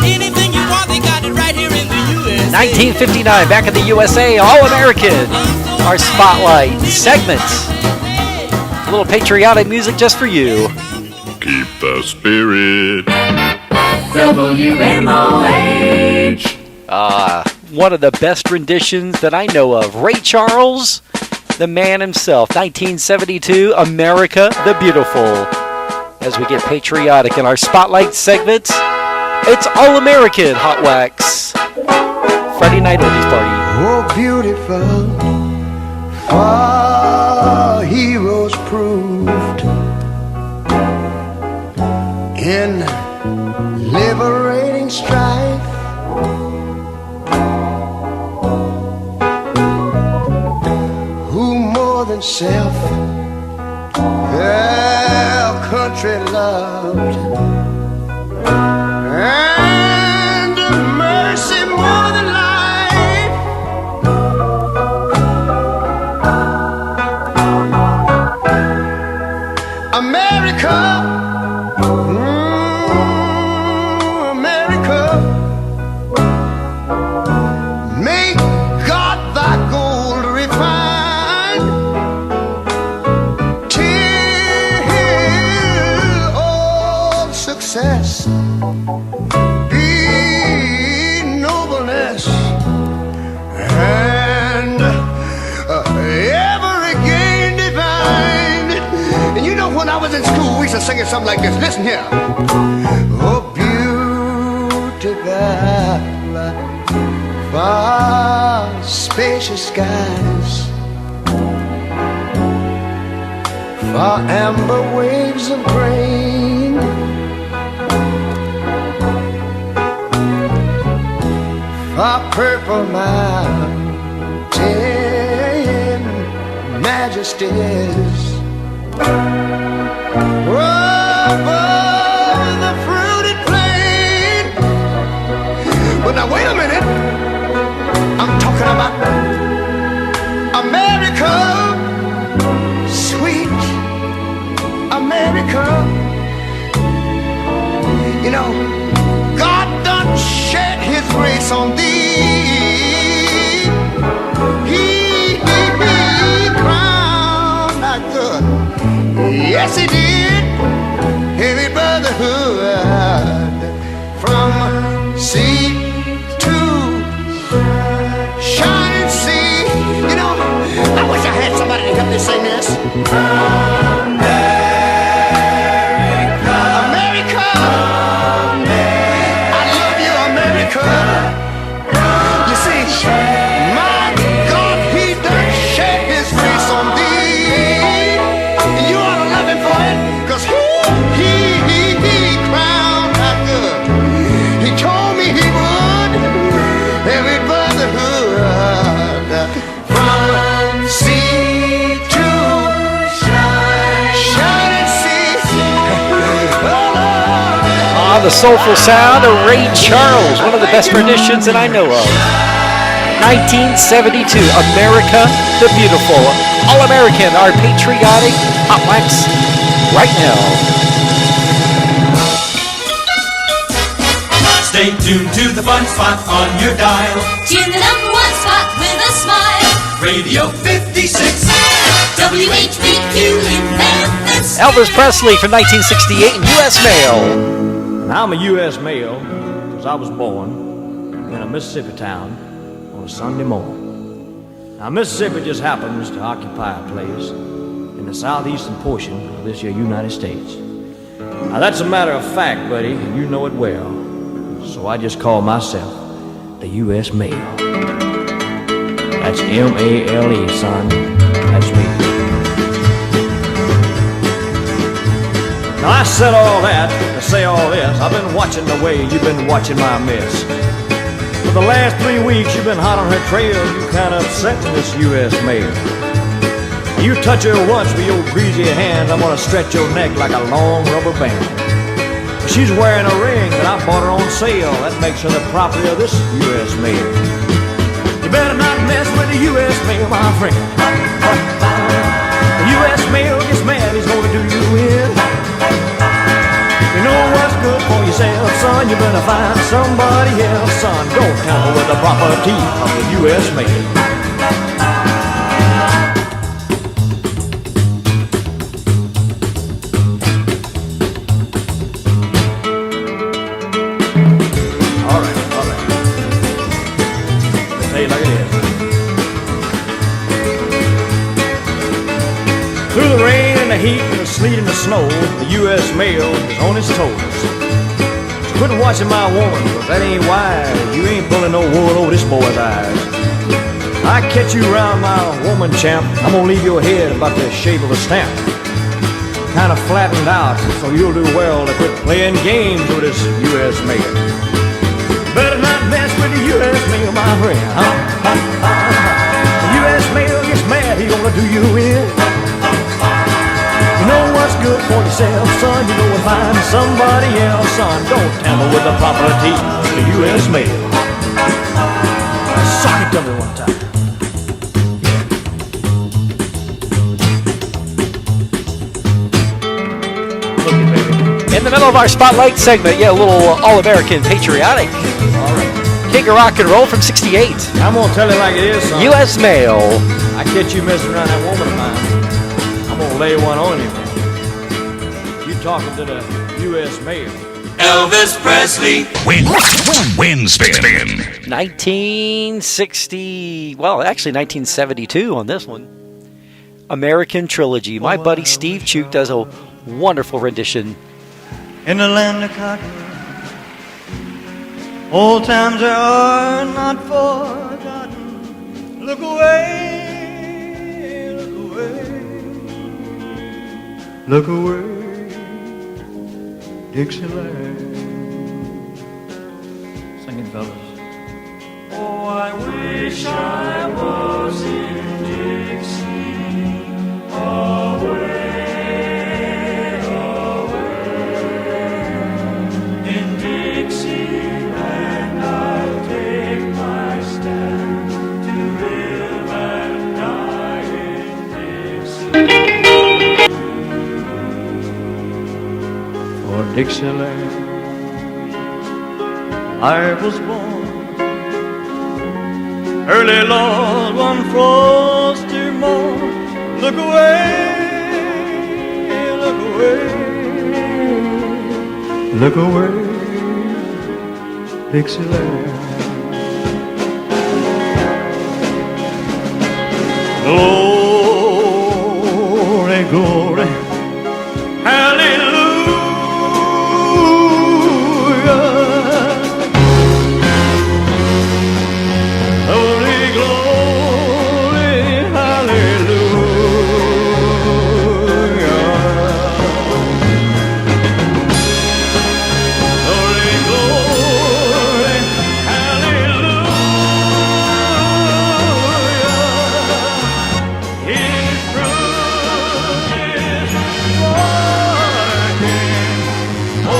Speaker 2: Anything you want, they got it right here in the USA.
Speaker 3: 1959, back in the USA, All-American. Our Spotlight segment. A little patriotic music just for you.
Speaker 9: Keep the spirit.
Speaker 3: WMOH. One of the best renditions that I know of. Ray Charles, the man himself. 1972, America the Beautiful. As we get patriotic in our Spotlight segment, it's All-American Hotwax. Friday night oldies party.
Speaker 5: Oh, beautiful, for heroes proved in liberating strife. Who more than self their country loved, and mercy more than life. America, America, make God thy gold refine, till all success be nobleness, and ever again divine. And you know, when I was in school, we used to sing it something like this. Listen here. Oh, beautiful, far spacious skies, far amber waves of grain, far purple mountain majesties, above the fruited plain. But now wait a minute, I'm talking about America, sweet America. You know, sea to shining sea. You know, I wish I had somebody to help me sing this. America, I love you, America. You see, my God, He done shed His grace on thee. And you ought to love Him for it, 'cause He crowned my good. He told me He would every brotherhood from sea to shining sea.
Speaker 3: Ah, the soulful sound of Ray Charles, one of the best renditions that I know of. 1972, America the Beautiful. All-American, our patriotic Hotwax right now.
Speaker 9: Stay tuned to the fun spot on your dial.
Speaker 8: Tune the number one spot with a smile.
Speaker 9: Radio 56.
Speaker 8: WHBQ in Memphis.
Speaker 3: Elvis Presley from 1968 in U.S. Mail.
Speaker 14: I'm a U.S. male because I was born in a Mississippi town on a Sunday morning. Now, Mississippi just happens to occupy a place in the southeastern portion of this here United States. Now, that's a matter of fact, buddy, and you know it well. So I just call myself the U.S. Mail. That's M-A-L-E, son. That's me. Now, I said all that to say all this. I've been watching the way you've been watching my mess. For the last 3 weeks, you've been hot on her trail. You kind of upset this U.S. Mail. You touch her once with your greasy hand, I'm gonna stretch your neck like a long rubber band. She's wearing a ring that I bought her on sale. That makes her the property of this U.S. Mail. You better not mess with the U.S. Mail, my friend. The U.S. Mail gets mad, he's gonna do you in. You know what's good for yourself, son. You better find somebody else, son. Don't tamper with the property of the U.S. Mail. All right. Let me tell you like it is. Through the rain and the heat and the sleet and the snow, the U.S. Mail is on its toes. So quit watching my woman, 'cause that ain't wise. You ain't pulling no wool over this boy's eyes. I catch you around my woman, champ, I'm gonna leave your head about the shape of a stamp. Kind of flattened out, so you'll do well to quit playing games with this U.S. Mail. Better not mess with the U.S. Mail, my friend. The U.S. Mail gets mad, he gonna do you in. You know what's good for yourself, son. You know what, find somebody else, son. Don't tamper with the property of the U.S. Mail. Sock it to me one time.
Speaker 3: In the middle of our Spotlight segment, a little All-American patriotic.
Speaker 14: All right.
Speaker 3: King of Rock and Roll from 68.
Speaker 14: I'm gonna tell it like it is, son.
Speaker 3: U.S. Mail.
Speaker 14: I catch you messing around that woman of mine, I'm gonna lay one on you. You talking to the U.S. Mail.
Speaker 9: Elvis Presley.
Speaker 12: Win spin.
Speaker 3: 1960, well, actually 1972 on this one. American Trilogy. My buddy Steve Chuk does a wonderful rendition.
Speaker 15: In the land of cotton, old times are not forgotten. Look away, look away, look away, Dixieland. Sing it, fellas. Oh, I wish I was in Dixie, away. Dixieland, I was born early, Lord, one frosty morn. Look away, look away, look away, Dixieland. Glory, glory, hallelujah. Glory, glory, hallelujah. Glory, glory, hallelujah. His truth is working. Oh,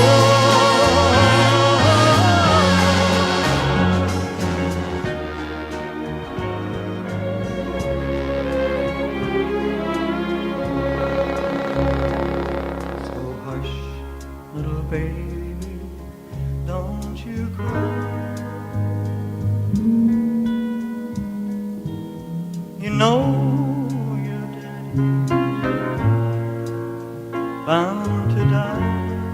Speaker 15: so hush, little baby, don't you cry. You know your daddy bound to die,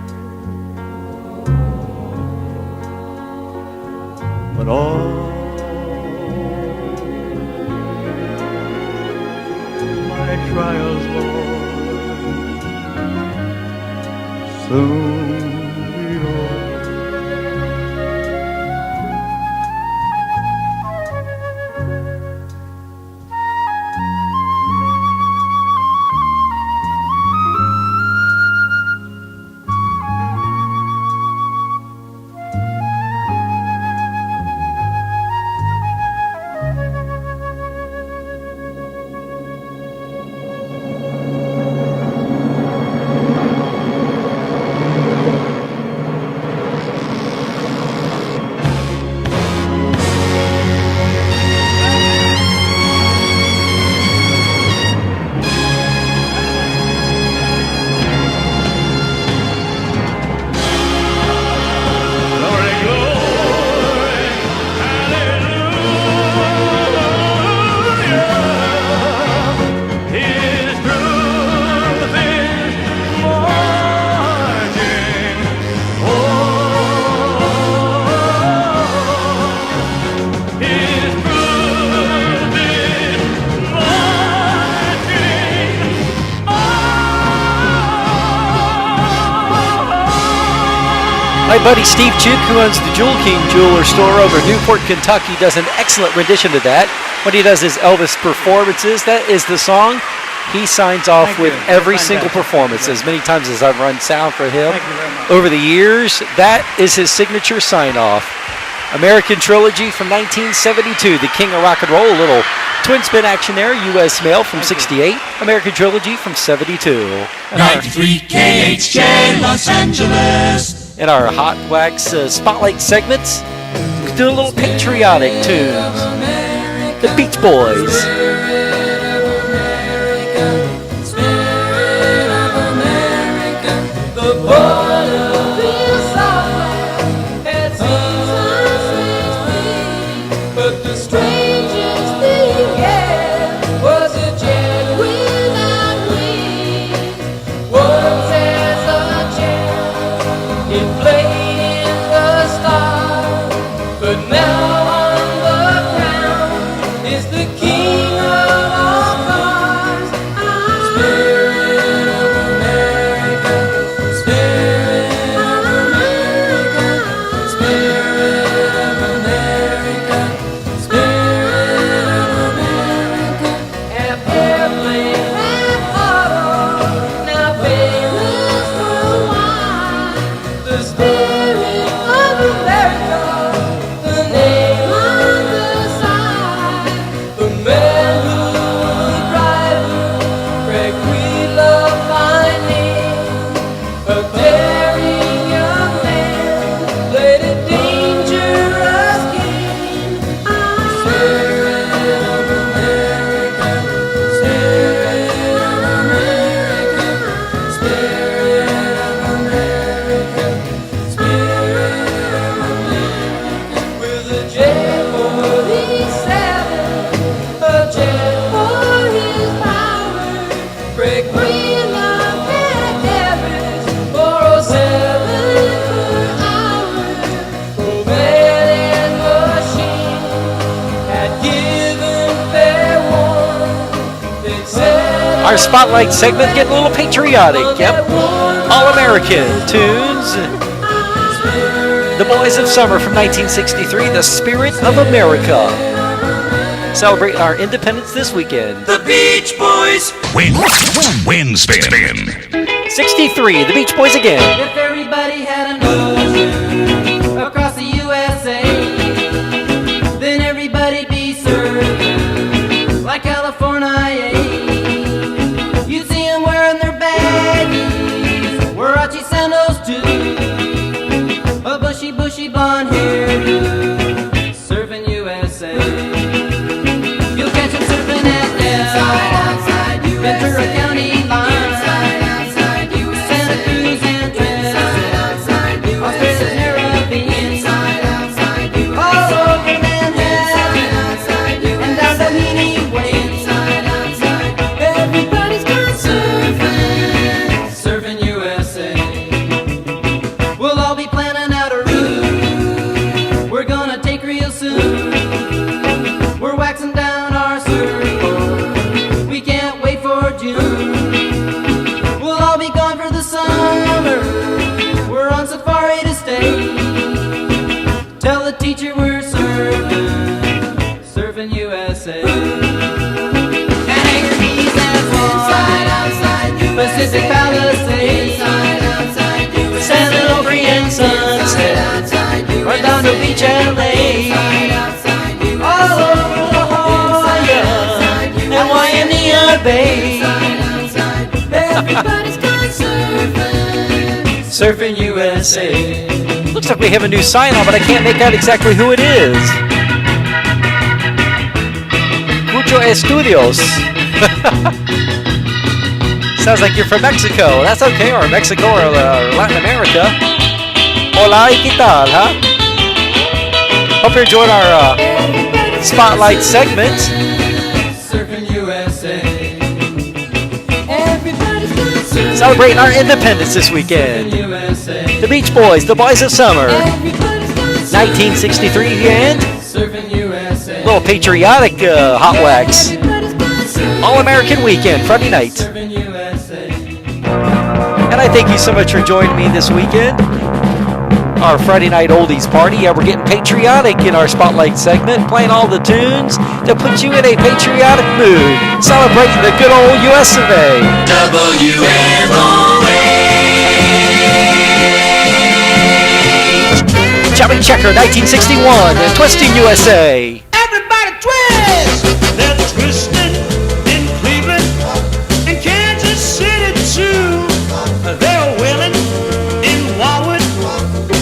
Speaker 15: but all my trials, Lord, soon be over. Glory, glory, hallelujah. His truth is marching. Oh, His truth is marching.
Speaker 3: My buddy Steve Chuk, who owns the Jewel King Jeweler store over in Newport, Kentucky, does an excellent rendition of that. When he does his Elvis performances, that is the song he signs off with every single performance. As many times as I've run sound for him over the years, that is his signature sign-off. American Trilogy from 1972, the King of Rock and Roll, a little twin spin action there, U.S. Mail from 68, American Trilogy from 72. And
Speaker 9: 93 KHJ Los Angeles.
Speaker 3: in our Hotwax Spotlight segments, we do a little patriotic tunes. The Beach Boys.
Speaker 2: But now on the ground is the King of
Speaker 3: our Spotlight segment, getting a little patriotic. Yep. All-American tunes. The Boys of Summer from 1963, The Spirit of America. Celebrating our independence this weekend.
Speaker 2: The Beach Boys.
Speaker 12: Wind spin.
Speaker 3: 63, The Beach Boys again.
Speaker 2: If everybody had an ocean across the USA, then everybody'd be served like California. You'd see them wearing their baggies, Warachi sandals too, a bushy blonde hair, surfing USA. You'll catch them surfing at Del, Ventura County line. Pacific Palisades, Santa Fe and Sunset, right down to Beach LA, all over La Jolla and Waimea Bay. Everybody's gone surfing, surfing USA.
Speaker 3: Looks like we have a new sign on, but I can't make out exactly who it is. Mucho Estudios. Sounds like you're from Mexico. That's okay, or Mexico or Latin America. Hola, ¿y qué tal, huh? Hope you're enjoying our Spotlight segment.
Speaker 2: Surfing USA.
Speaker 3: Celebrating our independence this weekend. The Beach Boys, The Boys of Summer. 1963 and little patriotic Hotwax. All-American Weekend, Friday night. And I thank you so much for joining me this weekend. Our Friday night oldies party. Yeah, we're getting patriotic in our Spotlight segment, playing all the tunes to put you in a patriotic mood, celebrating the good old US of A.
Speaker 2: WMOA.
Speaker 3: Johnny Checker, 1961, and Twisting USA.
Speaker 15: Everybody twist! They're twisting in Cleveland, in Kansas City too. They're willing in Wildwood,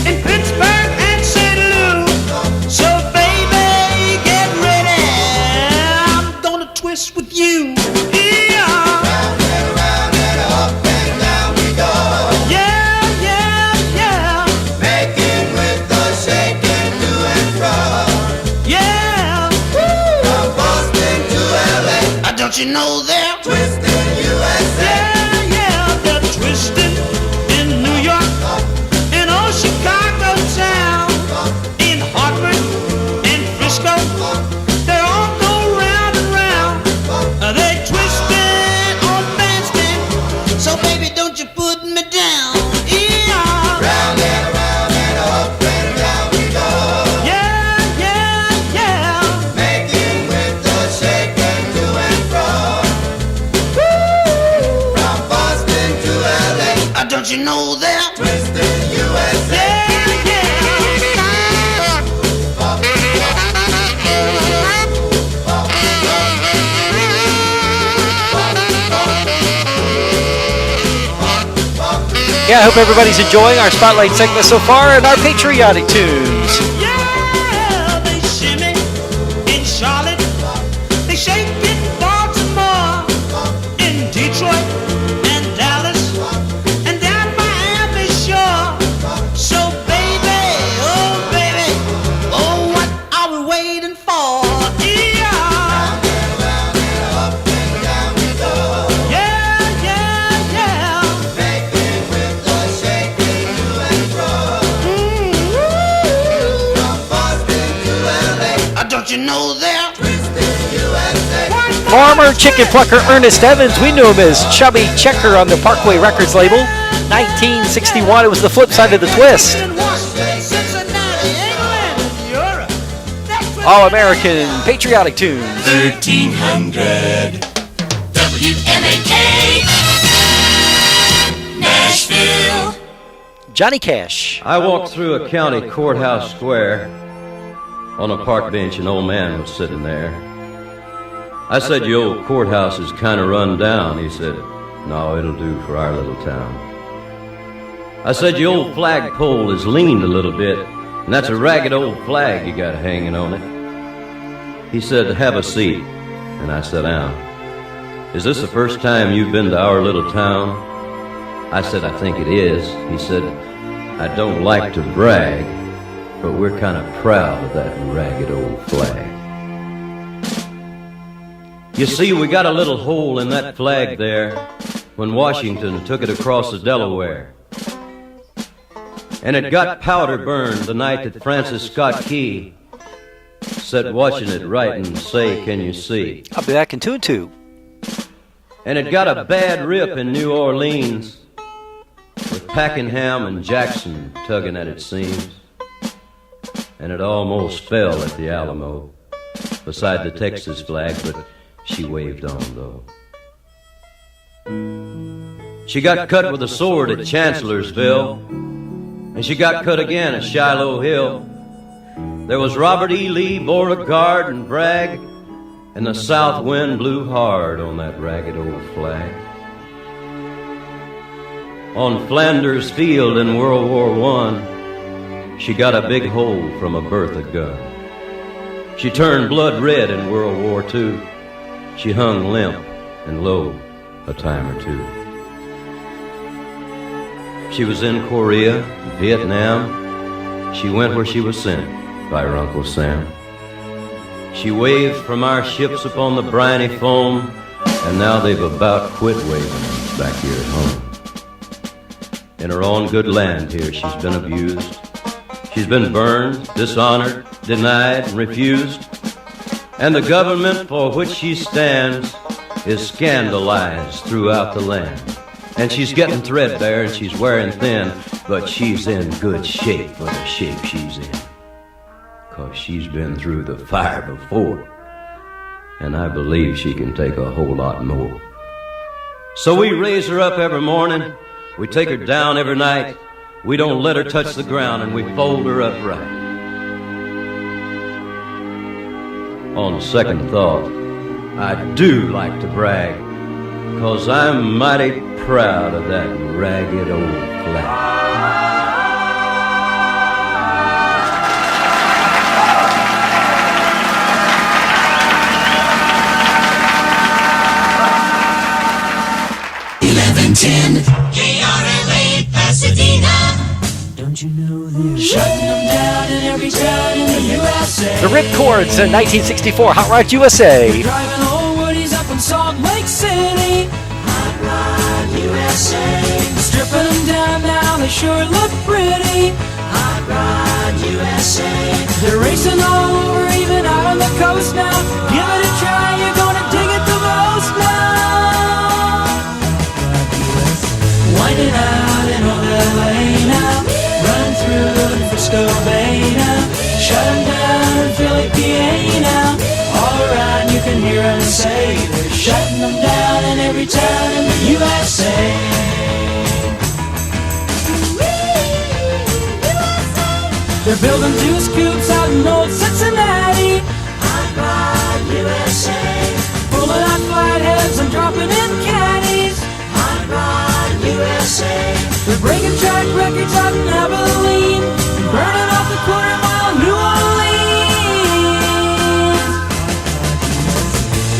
Speaker 15: in Pittsburgh and St. Louis. So baby, get ready. I'm gonna twist with you. Yeah. Round and up and down we go. Yeah, yeah, yeah. Making with the shaking to and fro. Yeah. Woo. From Boston to LA. Don't you know they're twisting USA? Yeah, yeah, they're twisting in New York, in old Chicago town, in Hartford, in Frisco. They all go round and round. They twisting on bandstand. So baby, don't you put me down. Yeah. Round and up and down we go. Yeah, yeah, yeah. Making with the shake and to and fro. Woo. From Boston to LA. Don't you know they're twisting USA? Yeah,
Speaker 3: Yeah, I hope everybody's enjoying our Spotlight segment so far and our patriotic tunes.
Speaker 15: yeah, they shimmy in Charlotte, they shake in Baltimore, in Detroit and Dallas, and down Miami shore. So baby, oh what are we waiting for? Yeah. Yeah, yeah, yeah. Making with the shaking to and fro. From Boston to LA. Don't you know they're twisting USA?
Speaker 3: farmer, chicken plucker Ernest Evans. We knew him as Chubby Checker on the Parkway Records label. 1961, it was the flip side of the twist. All-American patriotic tunes.
Speaker 2: 1300 WMAK Nashville.
Speaker 3: Johnny Cash.
Speaker 16: I walked through a county courthouse square. On a park bench, an old man was sitting there. I said, "Your old courthouse is kind of run down." He said, "No, it'll do for our little town." I said, "Your old flagpole is leaned a little bit, and that's a ragged old flag you got hanging on it." He said, "Have a seat," and I sat down. "Is this the first time you've been to our little town?" I said, "I think it is." He said, "I don't like to brag, but we're kind of proud of that ragged old flag." You see, we got a little hole in that flag there when Washington took it across the Delaware. And it got powder burned the night that Francis Scott Key sat watching it write and say, "Can you see?"
Speaker 3: I'll be back in tune.
Speaker 16: And it got a bad rip in New Orleans with Pakenham and Jackson tugging at its seams. And it almost fell at the Alamo beside the Texas flag, but she waved on, though. She got cut with a sword at Chancellorsville, and she got cut again at Shiloh Hill. There was Robert E. Lee, Beauregard, and Bragg, and the south wind blew hard on that ragged old flag. On Flanders Field in World War I, she got a big hole from a Bertha gun. She turned blood red in World War II. She hung limp and low a time or two. She was in Korea, Vietnam. She went where she was sent by her Uncle Sam. She waved from our ships upon the briny foam, and now they've about quit waving back here at home. In her own good land here, she's been abused. She's been burned, dishonored, denied, and refused. And the government for which she stands is scandalized throughout the land. And she's getting threadbare and she's wearing thin, but she's in good shape for the shape she's in. 'Cause she's been through the fire before, and I believe she can take a whole lot more. So we raise her up every morning, we take her down every night, we don't let her touch the ground, and we fold her up right. On second thought, I do like to brag, 'cause I'm mighty proud of that ragged old flag.
Speaker 2: KRLA Pasadena. Don't you know they're shutting them down in every town in the USA?
Speaker 3: The Ripcords in 1964, Hot Rod USA.
Speaker 2: Driving old Woodies up in Salt Lake City. Hot Rod USA. Stripping them down now, they sure look pretty. Hot Rod USA. They're racing all over, even out on the coast now. Give it a try, you're gonna dig it the most now. Winding out in old LA now, running through Frisco Bay now, shut 'em down in Philly, PA now. All around you can hear 'em say they're shutting them down in every town in the USA. They're building two scoops out in old Cincinnati. Hot Rod USA. Pulling out flatheads and dropping in caddies. Hot Rod USA. They're breaking track records out in Abilene, burning off the quarter mile New Orleans.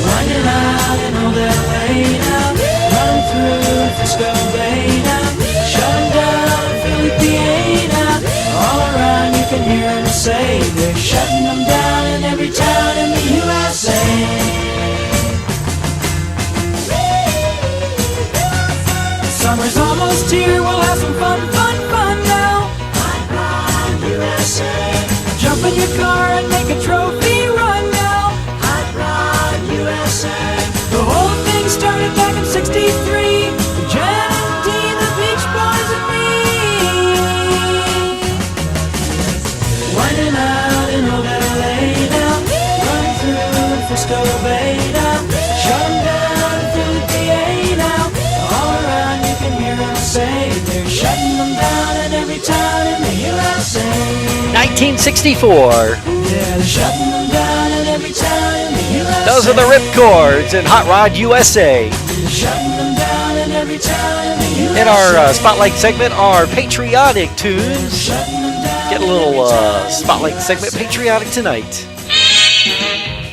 Speaker 2: Winding out in old LA now, running through Frisco Bay now, shutting down Philly, PA now. All around you can hear them say they're shutting them down in every town in the USA. Summer's almost here, we'll have some fun now. Hot Rod USA. Jump in your car and make a trophy run now. Hot Rod USA. hanging out in old LA now. Running through Frisco Bay now. Shut 'em down through the DA now. All around you can hear 'em say they're shutting them down in every town in the USA.
Speaker 3: 1964.
Speaker 2: Yeah, they're shutting them down in every town in the USA.
Speaker 3: Those are the Ripcords and Hot Rod USA.
Speaker 2: They're shutting them down in every town in the USA.
Speaker 3: In our Spotlight segment, our patriotic tunes. Get a little Spotlight segment, Patriotic Tonight.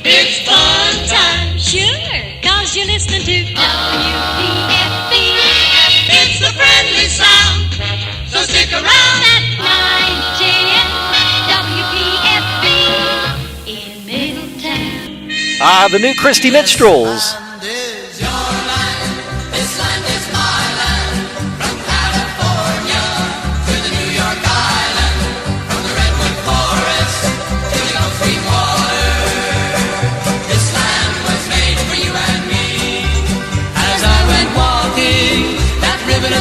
Speaker 8: It's fun time, sure, cause you're listening to WPFB. It's the friendly sound, so stick around at 9 JM, WPFB in Middletown.
Speaker 3: The new Christy Minstrels.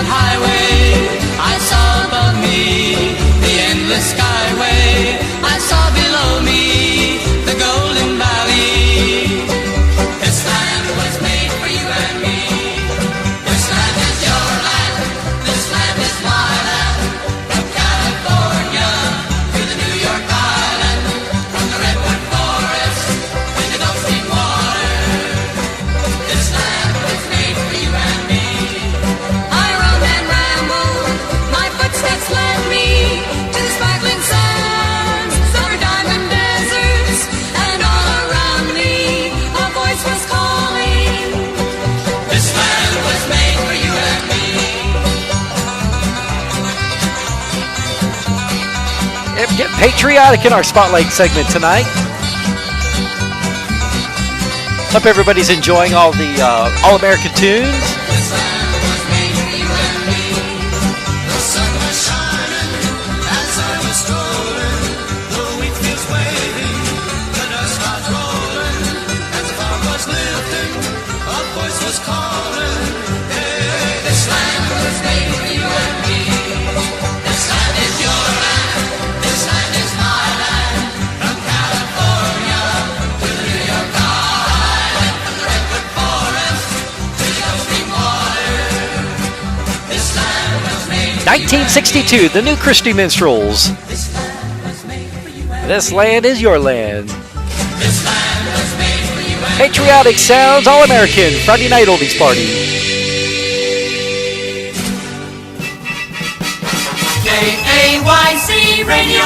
Speaker 2: Highway, I saw above me the endless skyway. I saw below me the golden valley. This land was made for you and me. This land is your land. This land is my land. From California to the New York Island, from the redwood forest to the Gulf Stream water. This land was made for you and me. Footsteps led me to the sparkling sands, summer diamond deserts, and all around me a voice was calling. This land was made for you and me.
Speaker 3: Get patriotic in our Spotlight segment tonight. Hope everybody's enjoying all the All-American tunes.
Speaker 2: This
Speaker 3: 1962, the new Christy Minstrels. This land is your land. Patriotic sounds, All-American, Friday night oldies party.
Speaker 2: KAYC Radio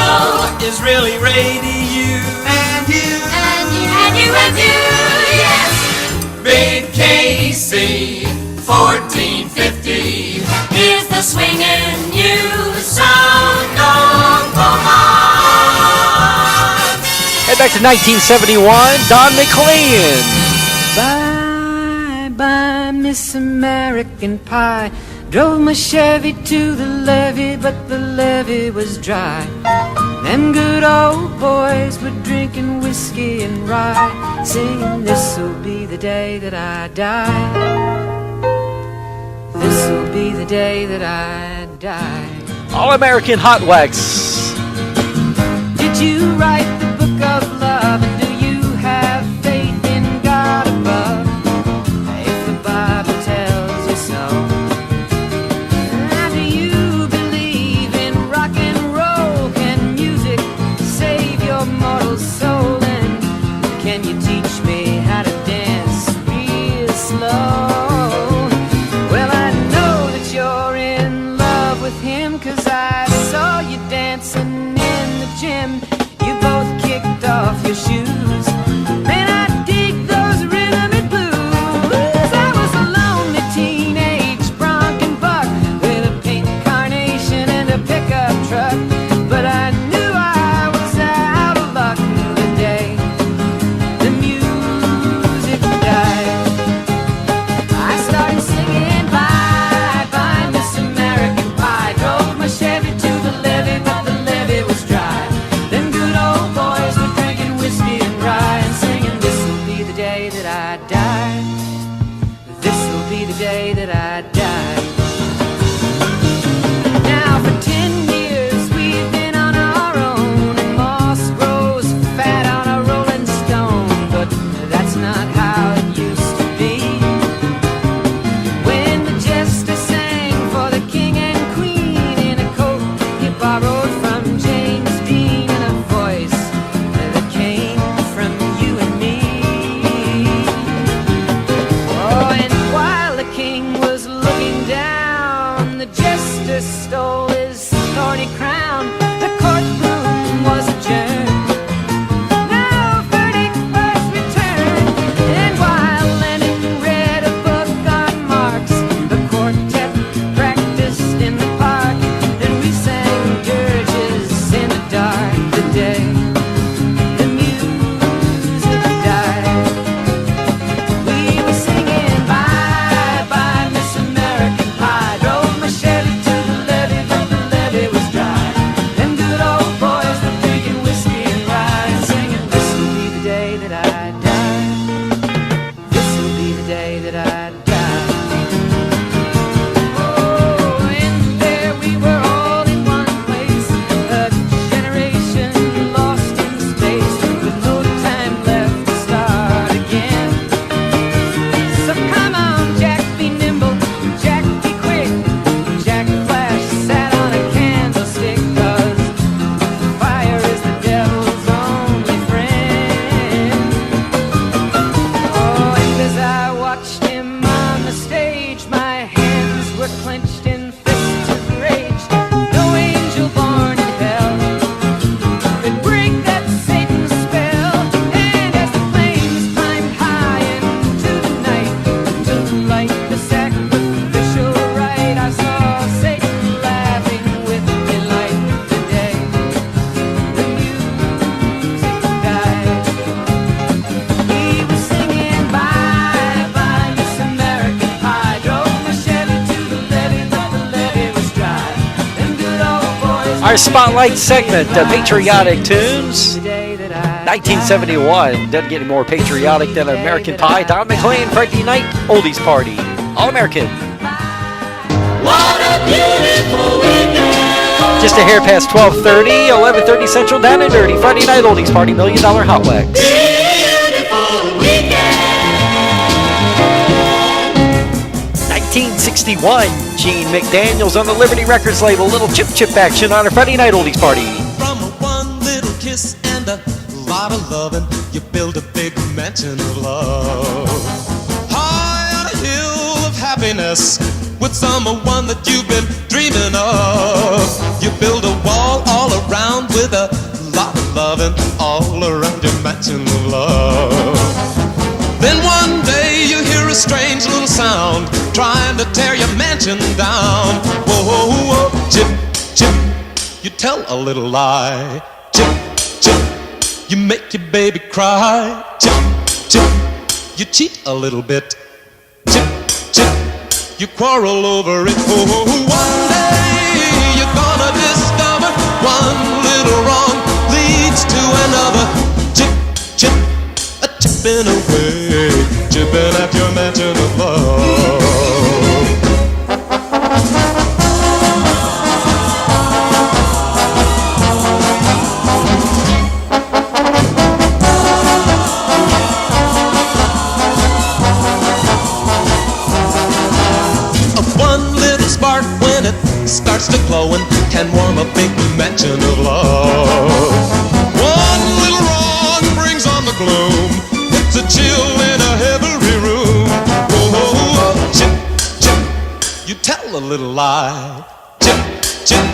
Speaker 2: is really radio. And you, and you, and you, and you, yes. Big KC 1450 is the swinging new sound of Vermont.
Speaker 3: Head back to 1971, Don McLean.
Speaker 17: Bye, bye, Miss American Pie. Drove my Chevy to the levee, but the levee was dry. Them good old boys were drinking whiskey and rye, singing, this'll be the day that I die. This'll be the day that I die.
Speaker 3: All-American Hotwax.
Speaker 17: Did you write the book of love, and do you have faith in God above? If the Bible tells you so. Do you believe in rock and roll? Can music save your mortal soul? And can you teach me how to dance real slow? Well, I know that you're in love with him, 'cause I saw you dancing in the gym. You both kicked off your shoes. Man, I dig those rhythm and blues. I was a lonely teenage bronc and buck with a pink carnation and a pickup truck, but I knew I was out of luck.
Speaker 3: Our Spotlight segment, patriotic tunes. 1971, doesn't get any more patriotic than American Pie. Don McLean, Friday Night Oldies Party. All-American.
Speaker 2: What a beautiful weekend.
Speaker 3: Just a hair past 12:30, 11:30 Central, down and dirty. Friday Night Oldies Party, $1 Million Hotwax.
Speaker 2: Beautiful weekend.
Speaker 3: 1961, Gene McDaniels on the Liberty Records label. Little chip action on a Friday Night Oldies Party.
Speaker 18: From one little kiss and a lot of loving, you build a big mansion of love. High on a hill of happiness, with someone that you've been dreaming of. You build a wall all around with a lot of loving, all around your mansion of love. Then one day you hear a strange little sound, trying to tear your mansion down. Whoa, whoa, whoa, chip, chip, you tell a little lie. Chip, chip, you make your baby cry. Chip, chip, you cheat a little bit. Chip, chip, you quarrel over it. Oh, one day you're gonna discover one little wrong leads to another. Chip, chip, a chipping away, chipping at your mansion of love. Starts to glow and can warm a big mansion of love. One little wrong brings on the gloom, puts a chill in a heavy room. Oh, chip, chip, you tell a little lie. Chip, chip,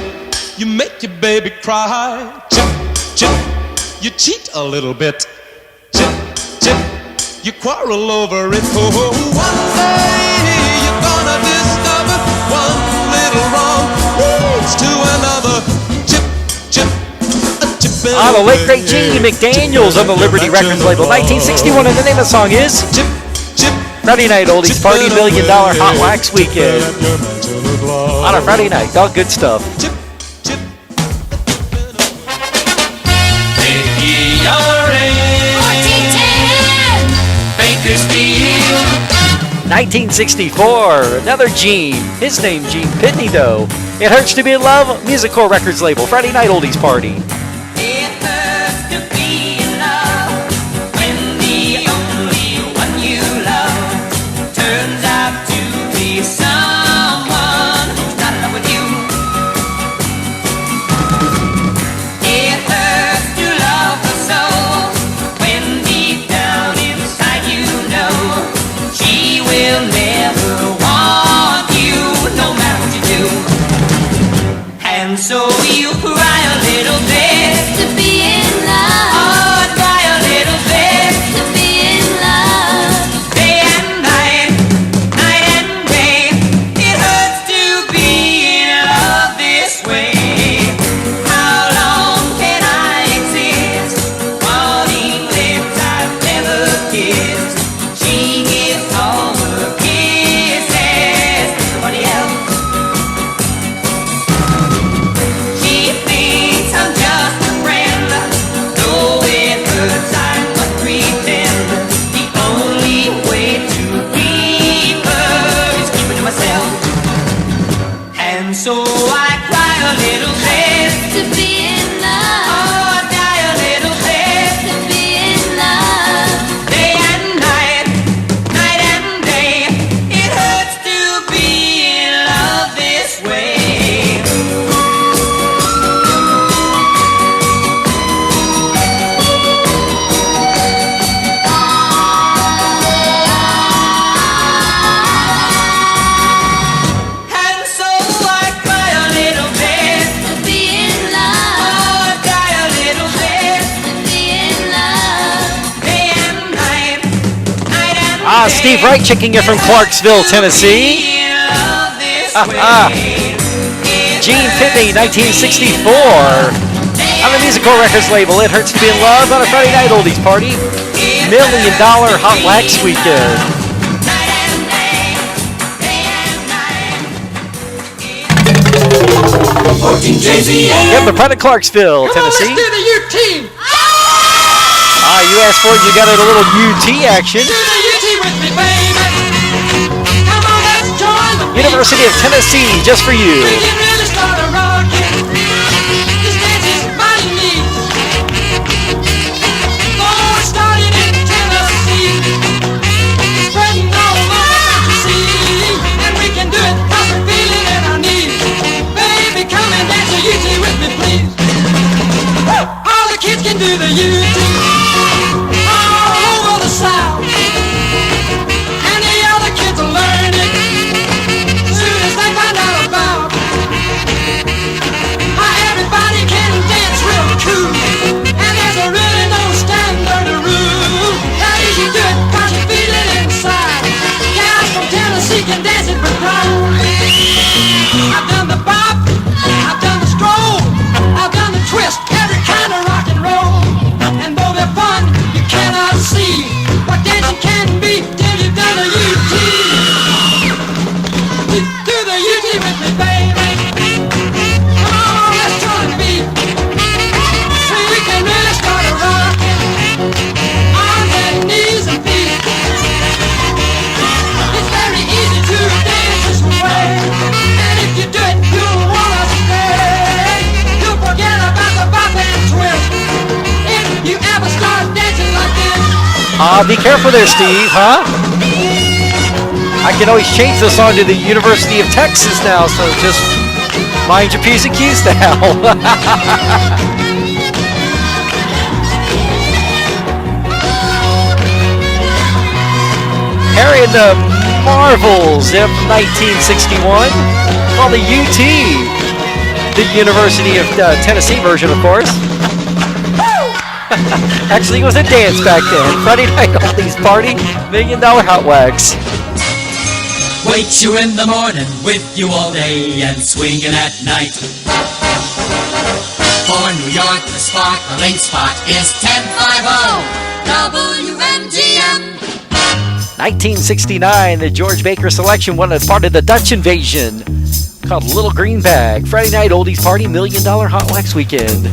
Speaker 18: you make your baby cry. Chip, chip, you cheat a little bit. Chip, chip, you quarrel over it. Oh, one day you're gonna discover one little wrong leads to another. Chip, chip, a chip.
Speaker 3: Ah, the late great Gene McDaniels on the Liberty Records label. 1961, and the name of the song is
Speaker 18: Chip, chip,
Speaker 3: Friday Night Oldies Party, $1 Million Hotwax Weekend. On a Friday night, all good stuff.
Speaker 18: Chip, chip.
Speaker 2: Bakersfield.
Speaker 3: 1964, another Gene. His name Gene Pitney, though. It Hurts to Be in Love, Music Core Records label. Friday Night Oldies Party.
Speaker 2: It hurts to be in love when the only one you love turns out to be someone who's not in love with you. It hurts to love her so when deep down inside you know she will never want you no matter what you do. And so you cry a little bit to be in love. Oh, cry a little bit to be in love. Day and night, night and day. It hurts to be in love this way. How long can I exist wanting lips I've never kissed? She gives all her kisses to somebody else. She thinks I'm just a friend, though it hurts I must pretend. The only way to keep her is keep it to myself. And so I cry a little bit to be in love. Oh, I die a little bit to be in love. Day and night, night and day. It hurts to be in love this way. And so I cry a little bit to be in love. Oh, I die a little bit to be in love. Day and night, night and
Speaker 3: Ah, Steve Wright checking in from Clarksville, Tennessee.
Speaker 2: be in love this
Speaker 3: Ah,
Speaker 2: way.
Speaker 3: Gene Pitney, 1964. On the Music Core Records label, It Hurts to Be in Love on a Friday Night Oldies Party. $1 Million Hotwax Weekend. Yep, the pride of Clarksville, Tennessee.
Speaker 2: Let's do the U team.
Speaker 3: You asked for it, you got it, a little UT action.
Speaker 2: Do the UT with me, baby. Come on, let's join the beat.
Speaker 3: University of Tennessee, just for you.
Speaker 2: We can really start a rockin'. This dance is mighty neat. Oh, it started in Tennessee, spreading all over the sea. And we can do it 'cause we feel it in our knees. Baby, come and dance the UT with me, please. All the kids can do the UT all over the South, and the other kids will learn it soon as they find out about how everybody can dance real cool. And there's a really no standard rule. How easy do it 'cause you feel it inside. Guys from Tennessee can dance it with pride. I've done the bop, I've done the stroll, I've done the twist, every kind of rock and roll. And though they're fun, you cannot see what dancing can be till you've done the UT. Do the UT with me, baby. Come on, let's join the beat. See, we can really start a rockin'. Arms and knees and feet. It's very easy to dance this way. And if you do it, you'll wanna stay. You'll forget about the bop and twist. If you ever start dancing like this.
Speaker 3: Be careful there, Steve, huh? I can always change the song to the University of Texas now, so just mind your P's and Q's now. Harry and the Marvels, from 1961, called the UT, the University of Tennessee version, of course. Actually, it was a dance back then. Friday night Oldies party, $1 Million Hotwax.
Speaker 19: Wait you in the morning, with you all day, and swinging at night. For New York, the sparkling spot is 1050 WMGM.
Speaker 3: 1969, the George Baker selection, one as part of the Dutch invasion, called Little Green Bag. Friday night Oldies party, $1 Million Hotwax weekend.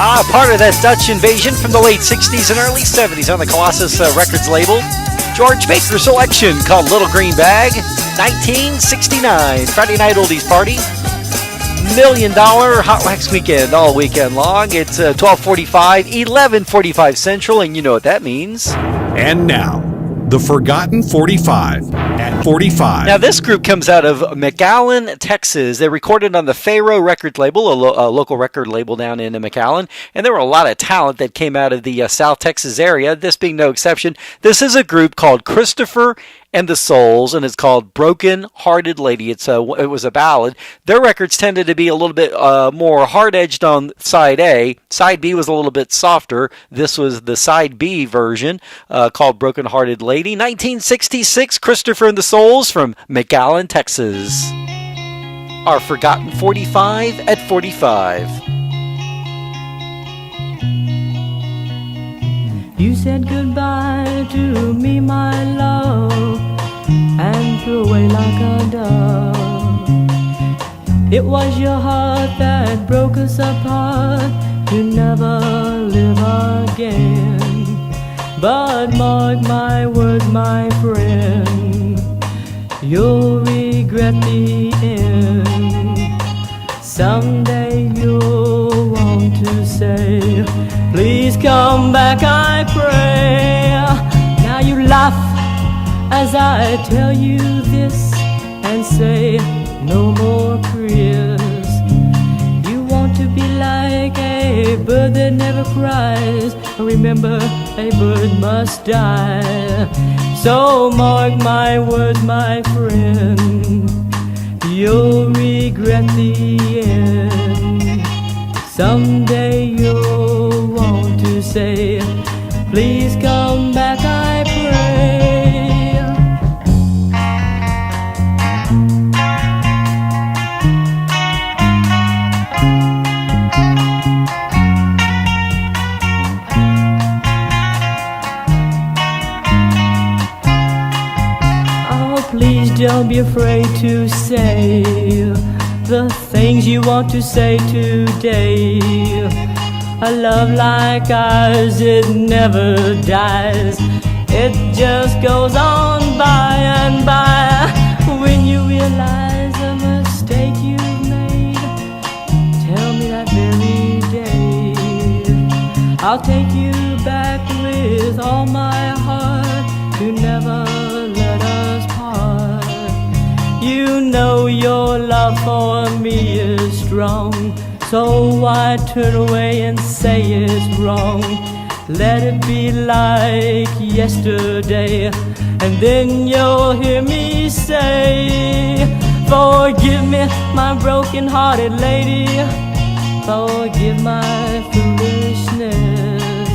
Speaker 3: Part of that Dutch invasion from the late 60s and early 70s on the Colossus Records label. George Baker selection called Little Green Bag, 1969. Friday night oldies party. $1 Million Hotwax weekend all weekend long. It's 12:45, 11:45 Central, and you know what that means.
Speaker 12: And now, the Forgotten 45 at 45.
Speaker 3: Now, this group comes out of McAllen, Texas. They recorded on the Pharaoh record label, a local record label down in McAllen, and there were a lot of talent that came out of the South Texas area, this being no exception. This is a group called Christopher and the Souls, and it's called Broken Hearted Lady. It was a ballad. Their records tended to be a little bit more hard-edged on side A. Side B was a little bit softer. This was the side B version called Broken Hearted Lady. 1966, Christopher and the Souls from McAllen, Texas. Our Forgotten 45 at 45.
Speaker 17: You said goodbye to me, my love, and flew away like a dove. It was your heart that broke us apart to never live again. But mark my words, my friend, you'll regret the end. Someday you'll want to say, please come back, I pray. Now you laugh as I tell you this and say, no more prayers. You want to be like a bird that never cries. Remember, a bird must die. So mark my words, my friend, you'll regret the end. Someday you'll want to say, please come back, I pray. Oh, please don't be afraid to say the things you want to say today. A love like ours, it never dies. It just goes on by and by. When you realize the mistake you've made, tell me that very day. I'll take you back with all my heart to never let us part. You know your love for me is strong, so why turn away and say it's wrong? Let it be like yesterday, and then you'll hear me say, forgive me, my broken-hearted lady. Forgive my foolishness.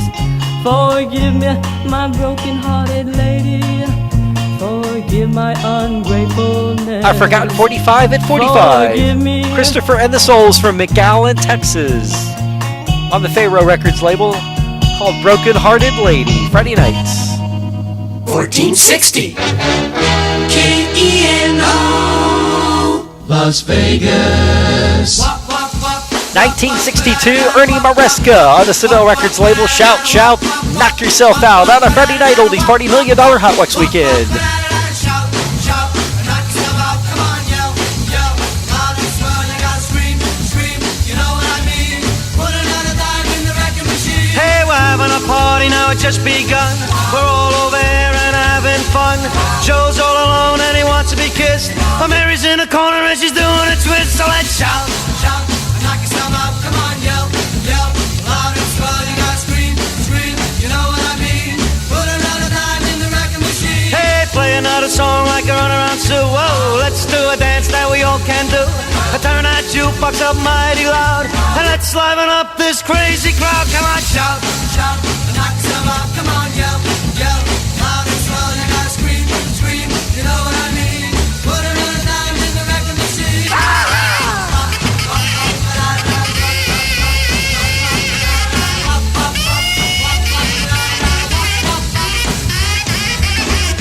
Speaker 17: Forgive me, my broken-hearted lady. Forgive my ungratefulness.
Speaker 3: Our Forgotten 45 at 45. Christopher and the Souls from McAllen, Texas. On the Pharaoh Records label called Broken Hearted Lady. Friday nights.
Speaker 19: 1460 KENO Las Vegas.
Speaker 3: 1962, Ernie Maresca on the Sedell Records label. Shout, shout, knock yourself out on a Friday night oldies party $1 Million Hotwax weekend.
Speaker 7: Hey, we're having a party now, it's just begun. We're all over here and having fun. Joe's all alone and he wants to be kissed. Mary's in the corner and she's doing a twist. So let's shout, shout, and knock yourself out. Come on, yell, yell, loud and swell. You gotta scream, scream, you know what I mean. Put another dime in the wrecking machine. Hey, play another song like a runaround Sue. Whoa, let's do a dance that we all can do. Turn that jukebox up mighty loud, and let's liven up this crazy crowd. Come on, shout, shout, and knock yourself out. Come on, yell, yell, loud and swell. You gotta scream, scream, you know what I mean. Put another dime in the wrecking machine.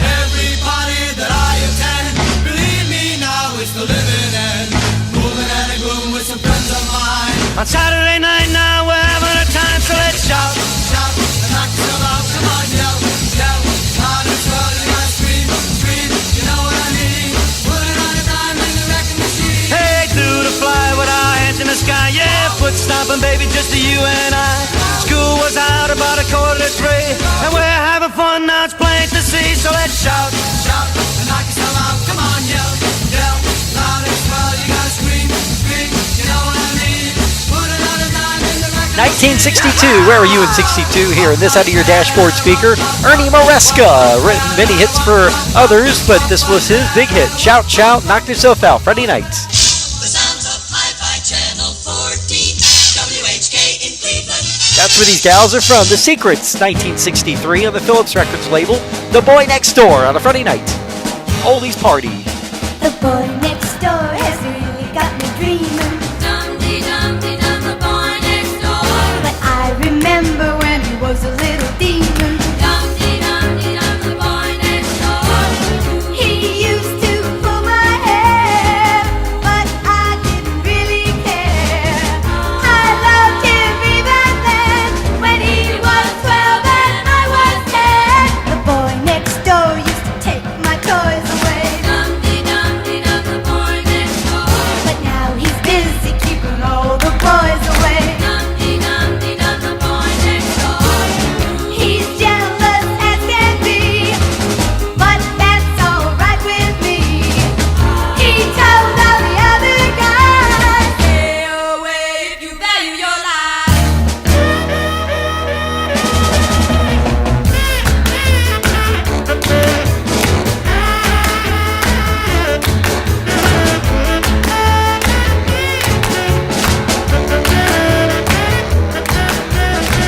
Speaker 7: Every party that I attend, believe me now, it's the living end. Moving and a grooving with some friends of mine. On Saturday night now we're having a time.
Speaker 2: morning, baby, just you and I. School was out about 2:45, and we're having fun now, it's plain to see. So let's shout, shout, and knock yourself out. Come on, yell, yell, loud as well. You gotta scream, scream, you know what I mean. Put another dime in the record.
Speaker 3: 1962, where were you in 62 here? And this out of your dashboard speaker, Ernie Maresca, written many hits for others, but this was his big hit. Shout, shout, knock yourself out, Friday nights.
Speaker 8: The sounds of Hi-Fi Channel 14, WHK in Cleveland.
Speaker 3: That's where these gals are from. The Secrets, 1963 on the Phillips Records label. The Boy Next Door on a Friday night. Oldies party.
Speaker 6: The boy next door has really got me dreaming. Dum-dee-dum-dee-dum, the boy next door. But I remember when he was a little demon. Dum-dee-dum-dee-dum, the boy next door. He used to pull my hair, but I didn't really care. I loved him even then, when he was 12 and I was 10. The boy next door used to take my toys away. Dum-dee-dum-dee-dum, the boy next door. But now he's busy keeping all the boys away. Dum-dee-dum-dee-dum, the boy next door. He's jealous as can be, but that's alright with me. He told all the other guys, stay away if you value your life.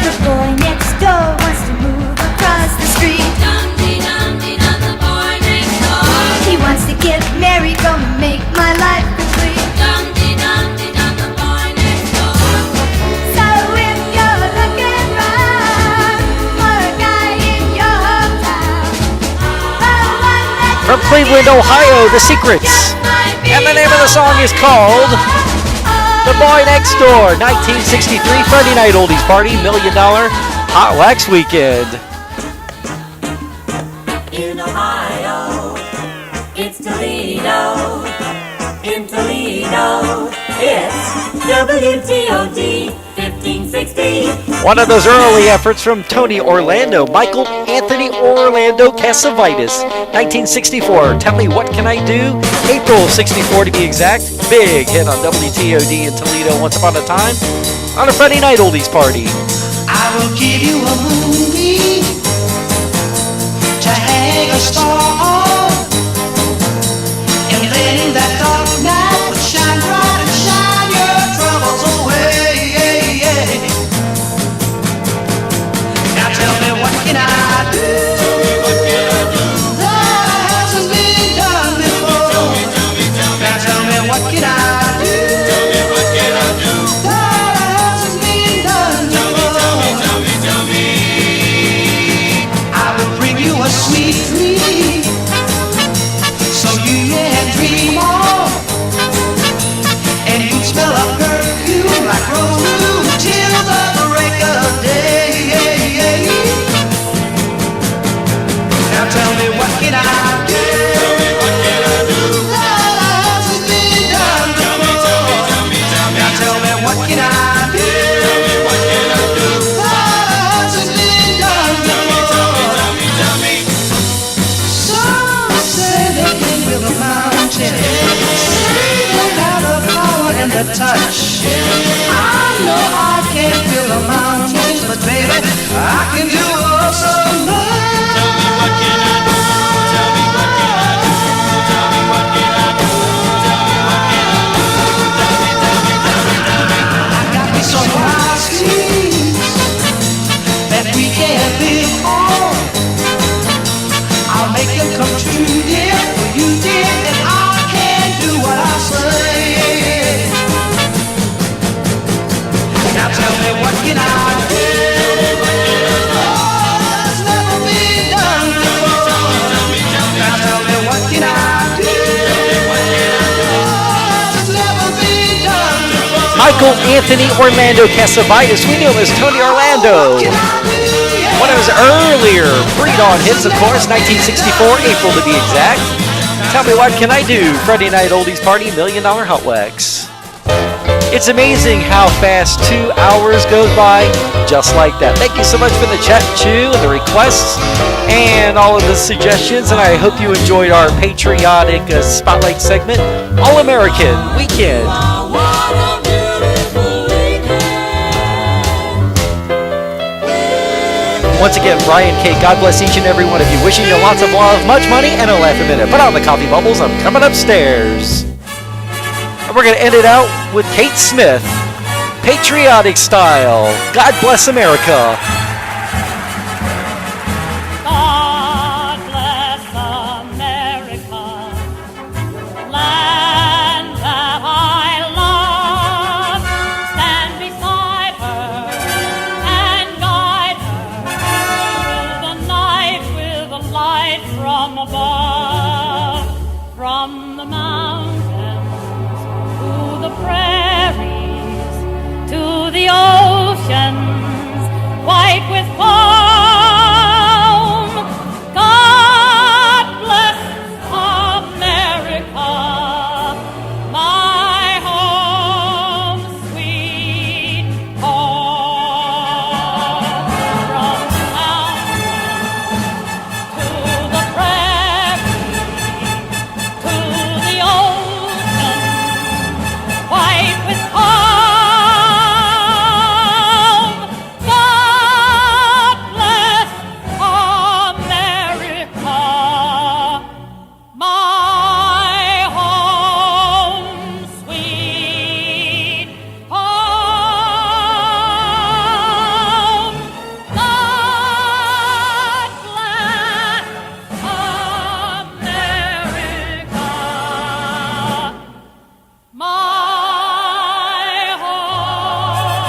Speaker 6: The boy next door wants to move across the street. Dum-dee-dum-dee-dum, the boy next door. He wants to get married, gonna make my life complete. Dum-dee-dum-dee-dum, the boy next door. So if you're looking round for a guy in your hometown, the one that
Speaker 3: From Cleveland, Ohio, The Secrets. And the name of the song is called The Boy Next Door, 1963 Friday night oldies party, $1 Million Hotwax Weekend.
Speaker 20: In Ohio, it's Toledo. In Toledo, it's WTOD 1560.
Speaker 3: One of those early efforts from Tony Orlando, Michael Anthony Orlando Casavitis, 1964. Tell me what can I do? April 64 to be exact. Big hit on WTOD in Toledo once upon a time on a Friday night oldies party.
Speaker 2: I will give you a moonbeam to hang a star on, and letting that dark night shine bright and shine your troubles away. Now tell me what can I do? That hasn't been done before. Now tell me what can I do? That hasn't been done before. I will bring you a sweet dream, so you can dream on, and you smell a perfume like rose bloom till the break of day. Now tell me what can I do? That hasn't been done before. Now tell me what can I do? That hasn't been done before. Some say they can build a mountain, they have the power and the touch. I know I can't build a mountain, but baby, I can do oh so much. Tell me what can I do? Tell me what can I do? Tell me what can I do? Tell me what can I do? Tell me. I got me some high streets that we can live on. I'll make them come true, dear, for you, dear, and I can do what I say. Now tell me what can I do? It's never been done before. Now tell me what can I do? It's never been done before.
Speaker 3: Michael Anthony Orlando Casavitis. We knew him as Tony Orlando. One of his earlier pre-dawn hits, of course, 1964, April to be exact. Tell me what can I do? Friday night oldies party, $1 Million Hotwax. It's amazing how fast 2 hours goes by, just like that. Thank you so much for the chat, too, and the requests, and all of the suggestions, and I hope you enjoyed our patriotic spotlight segment, All-American Weekend. Once again, Brian K., God bless each and every one of you. Wishing you lots of love, much money, and a laugh a minute. Put on the coffee bubbles. I'm coming upstairs. And we're going to end it out with Kate Smith, patriotic style. God bless America.
Speaker 21: God bless America, land that I love. Stand beside her and guide her through the night with a light from above, from the mountains to the prairies, to the oceans, white with foam. God bless America, my home, sweet home. From the mountains to the prairies, to the ocean, white with foam. God bless America, my home, sweet home. God bless America, my home,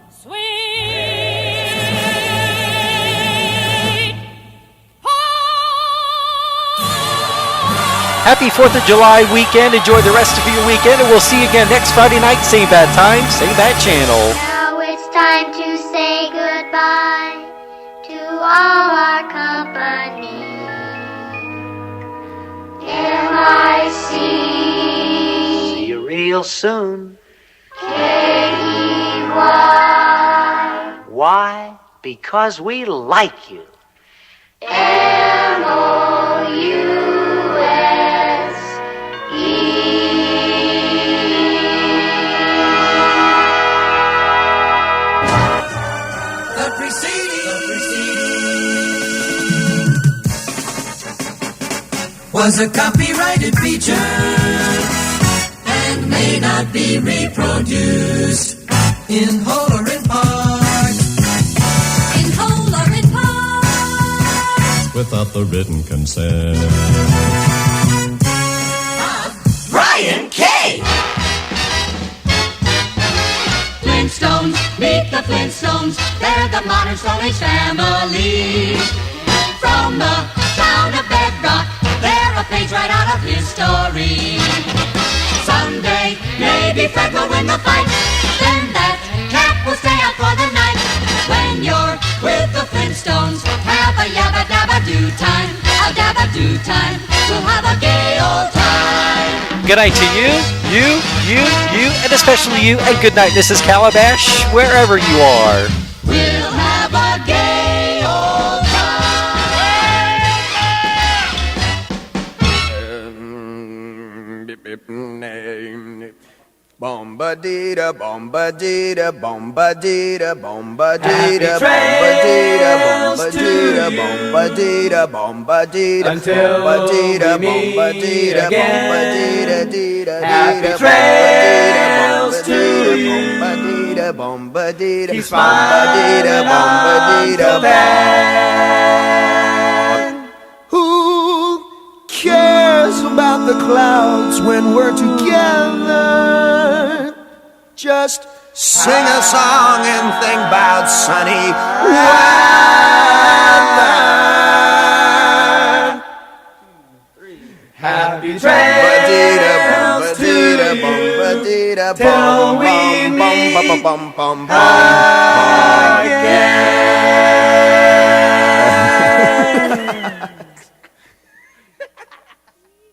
Speaker 21: sweet.
Speaker 3: Happy 4th of July weekend. Enjoy the rest of your weekend, and we'll see you again next Friday night. Same bad time, same bad channel.
Speaker 6: Now it's time to say goodbye to all our company. M-I-C
Speaker 22: See you real soon.
Speaker 6: K-E-Y
Speaker 22: Why? Because we like you.
Speaker 2: The preceding was a copyrighted feature and may not be reproduced in whole or in part.
Speaker 8: In whole or in part.
Speaker 23: Without the written consent.
Speaker 2: Brian K.
Speaker 8: Flintstones, meet the Flintstones. They're the modern Stone Age family. From the town of Bedrock, they're a page right out of history. Someday, maybe Fred will win the fight. Then that cat will stay out for the night. When you're with the Flintstones, have a yabba dabba do time. A dabba do time. We'll have a gay old time.
Speaker 3: Good night to you, and especially you, and good night, Mrs. Calabash, wherever you are.
Speaker 8: We'll have a gay old
Speaker 24: Bombadita, bombadita, bombadita, bombadita, bombadita, bombadita, bombadita, bombadita,
Speaker 2: Until
Speaker 24: bombadita,
Speaker 2: we meet
Speaker 24: bombadita,
Speaker 2: again.
Speaker 24: bombadita, dita,
Speaker 2: Happy
Speaker 24: dita,
Speaker 2: trails to you.
Speaker 24: bombadita, bombadita,
Speaker 2: Keep smiling
Speaker 24: bombadita,
Speaker 2: until then.
Speaker 24: Who cares about the clouds when we're together? Just sing a song and think about sunny weather.
Speaker 2: Happy trails to you till we meet again.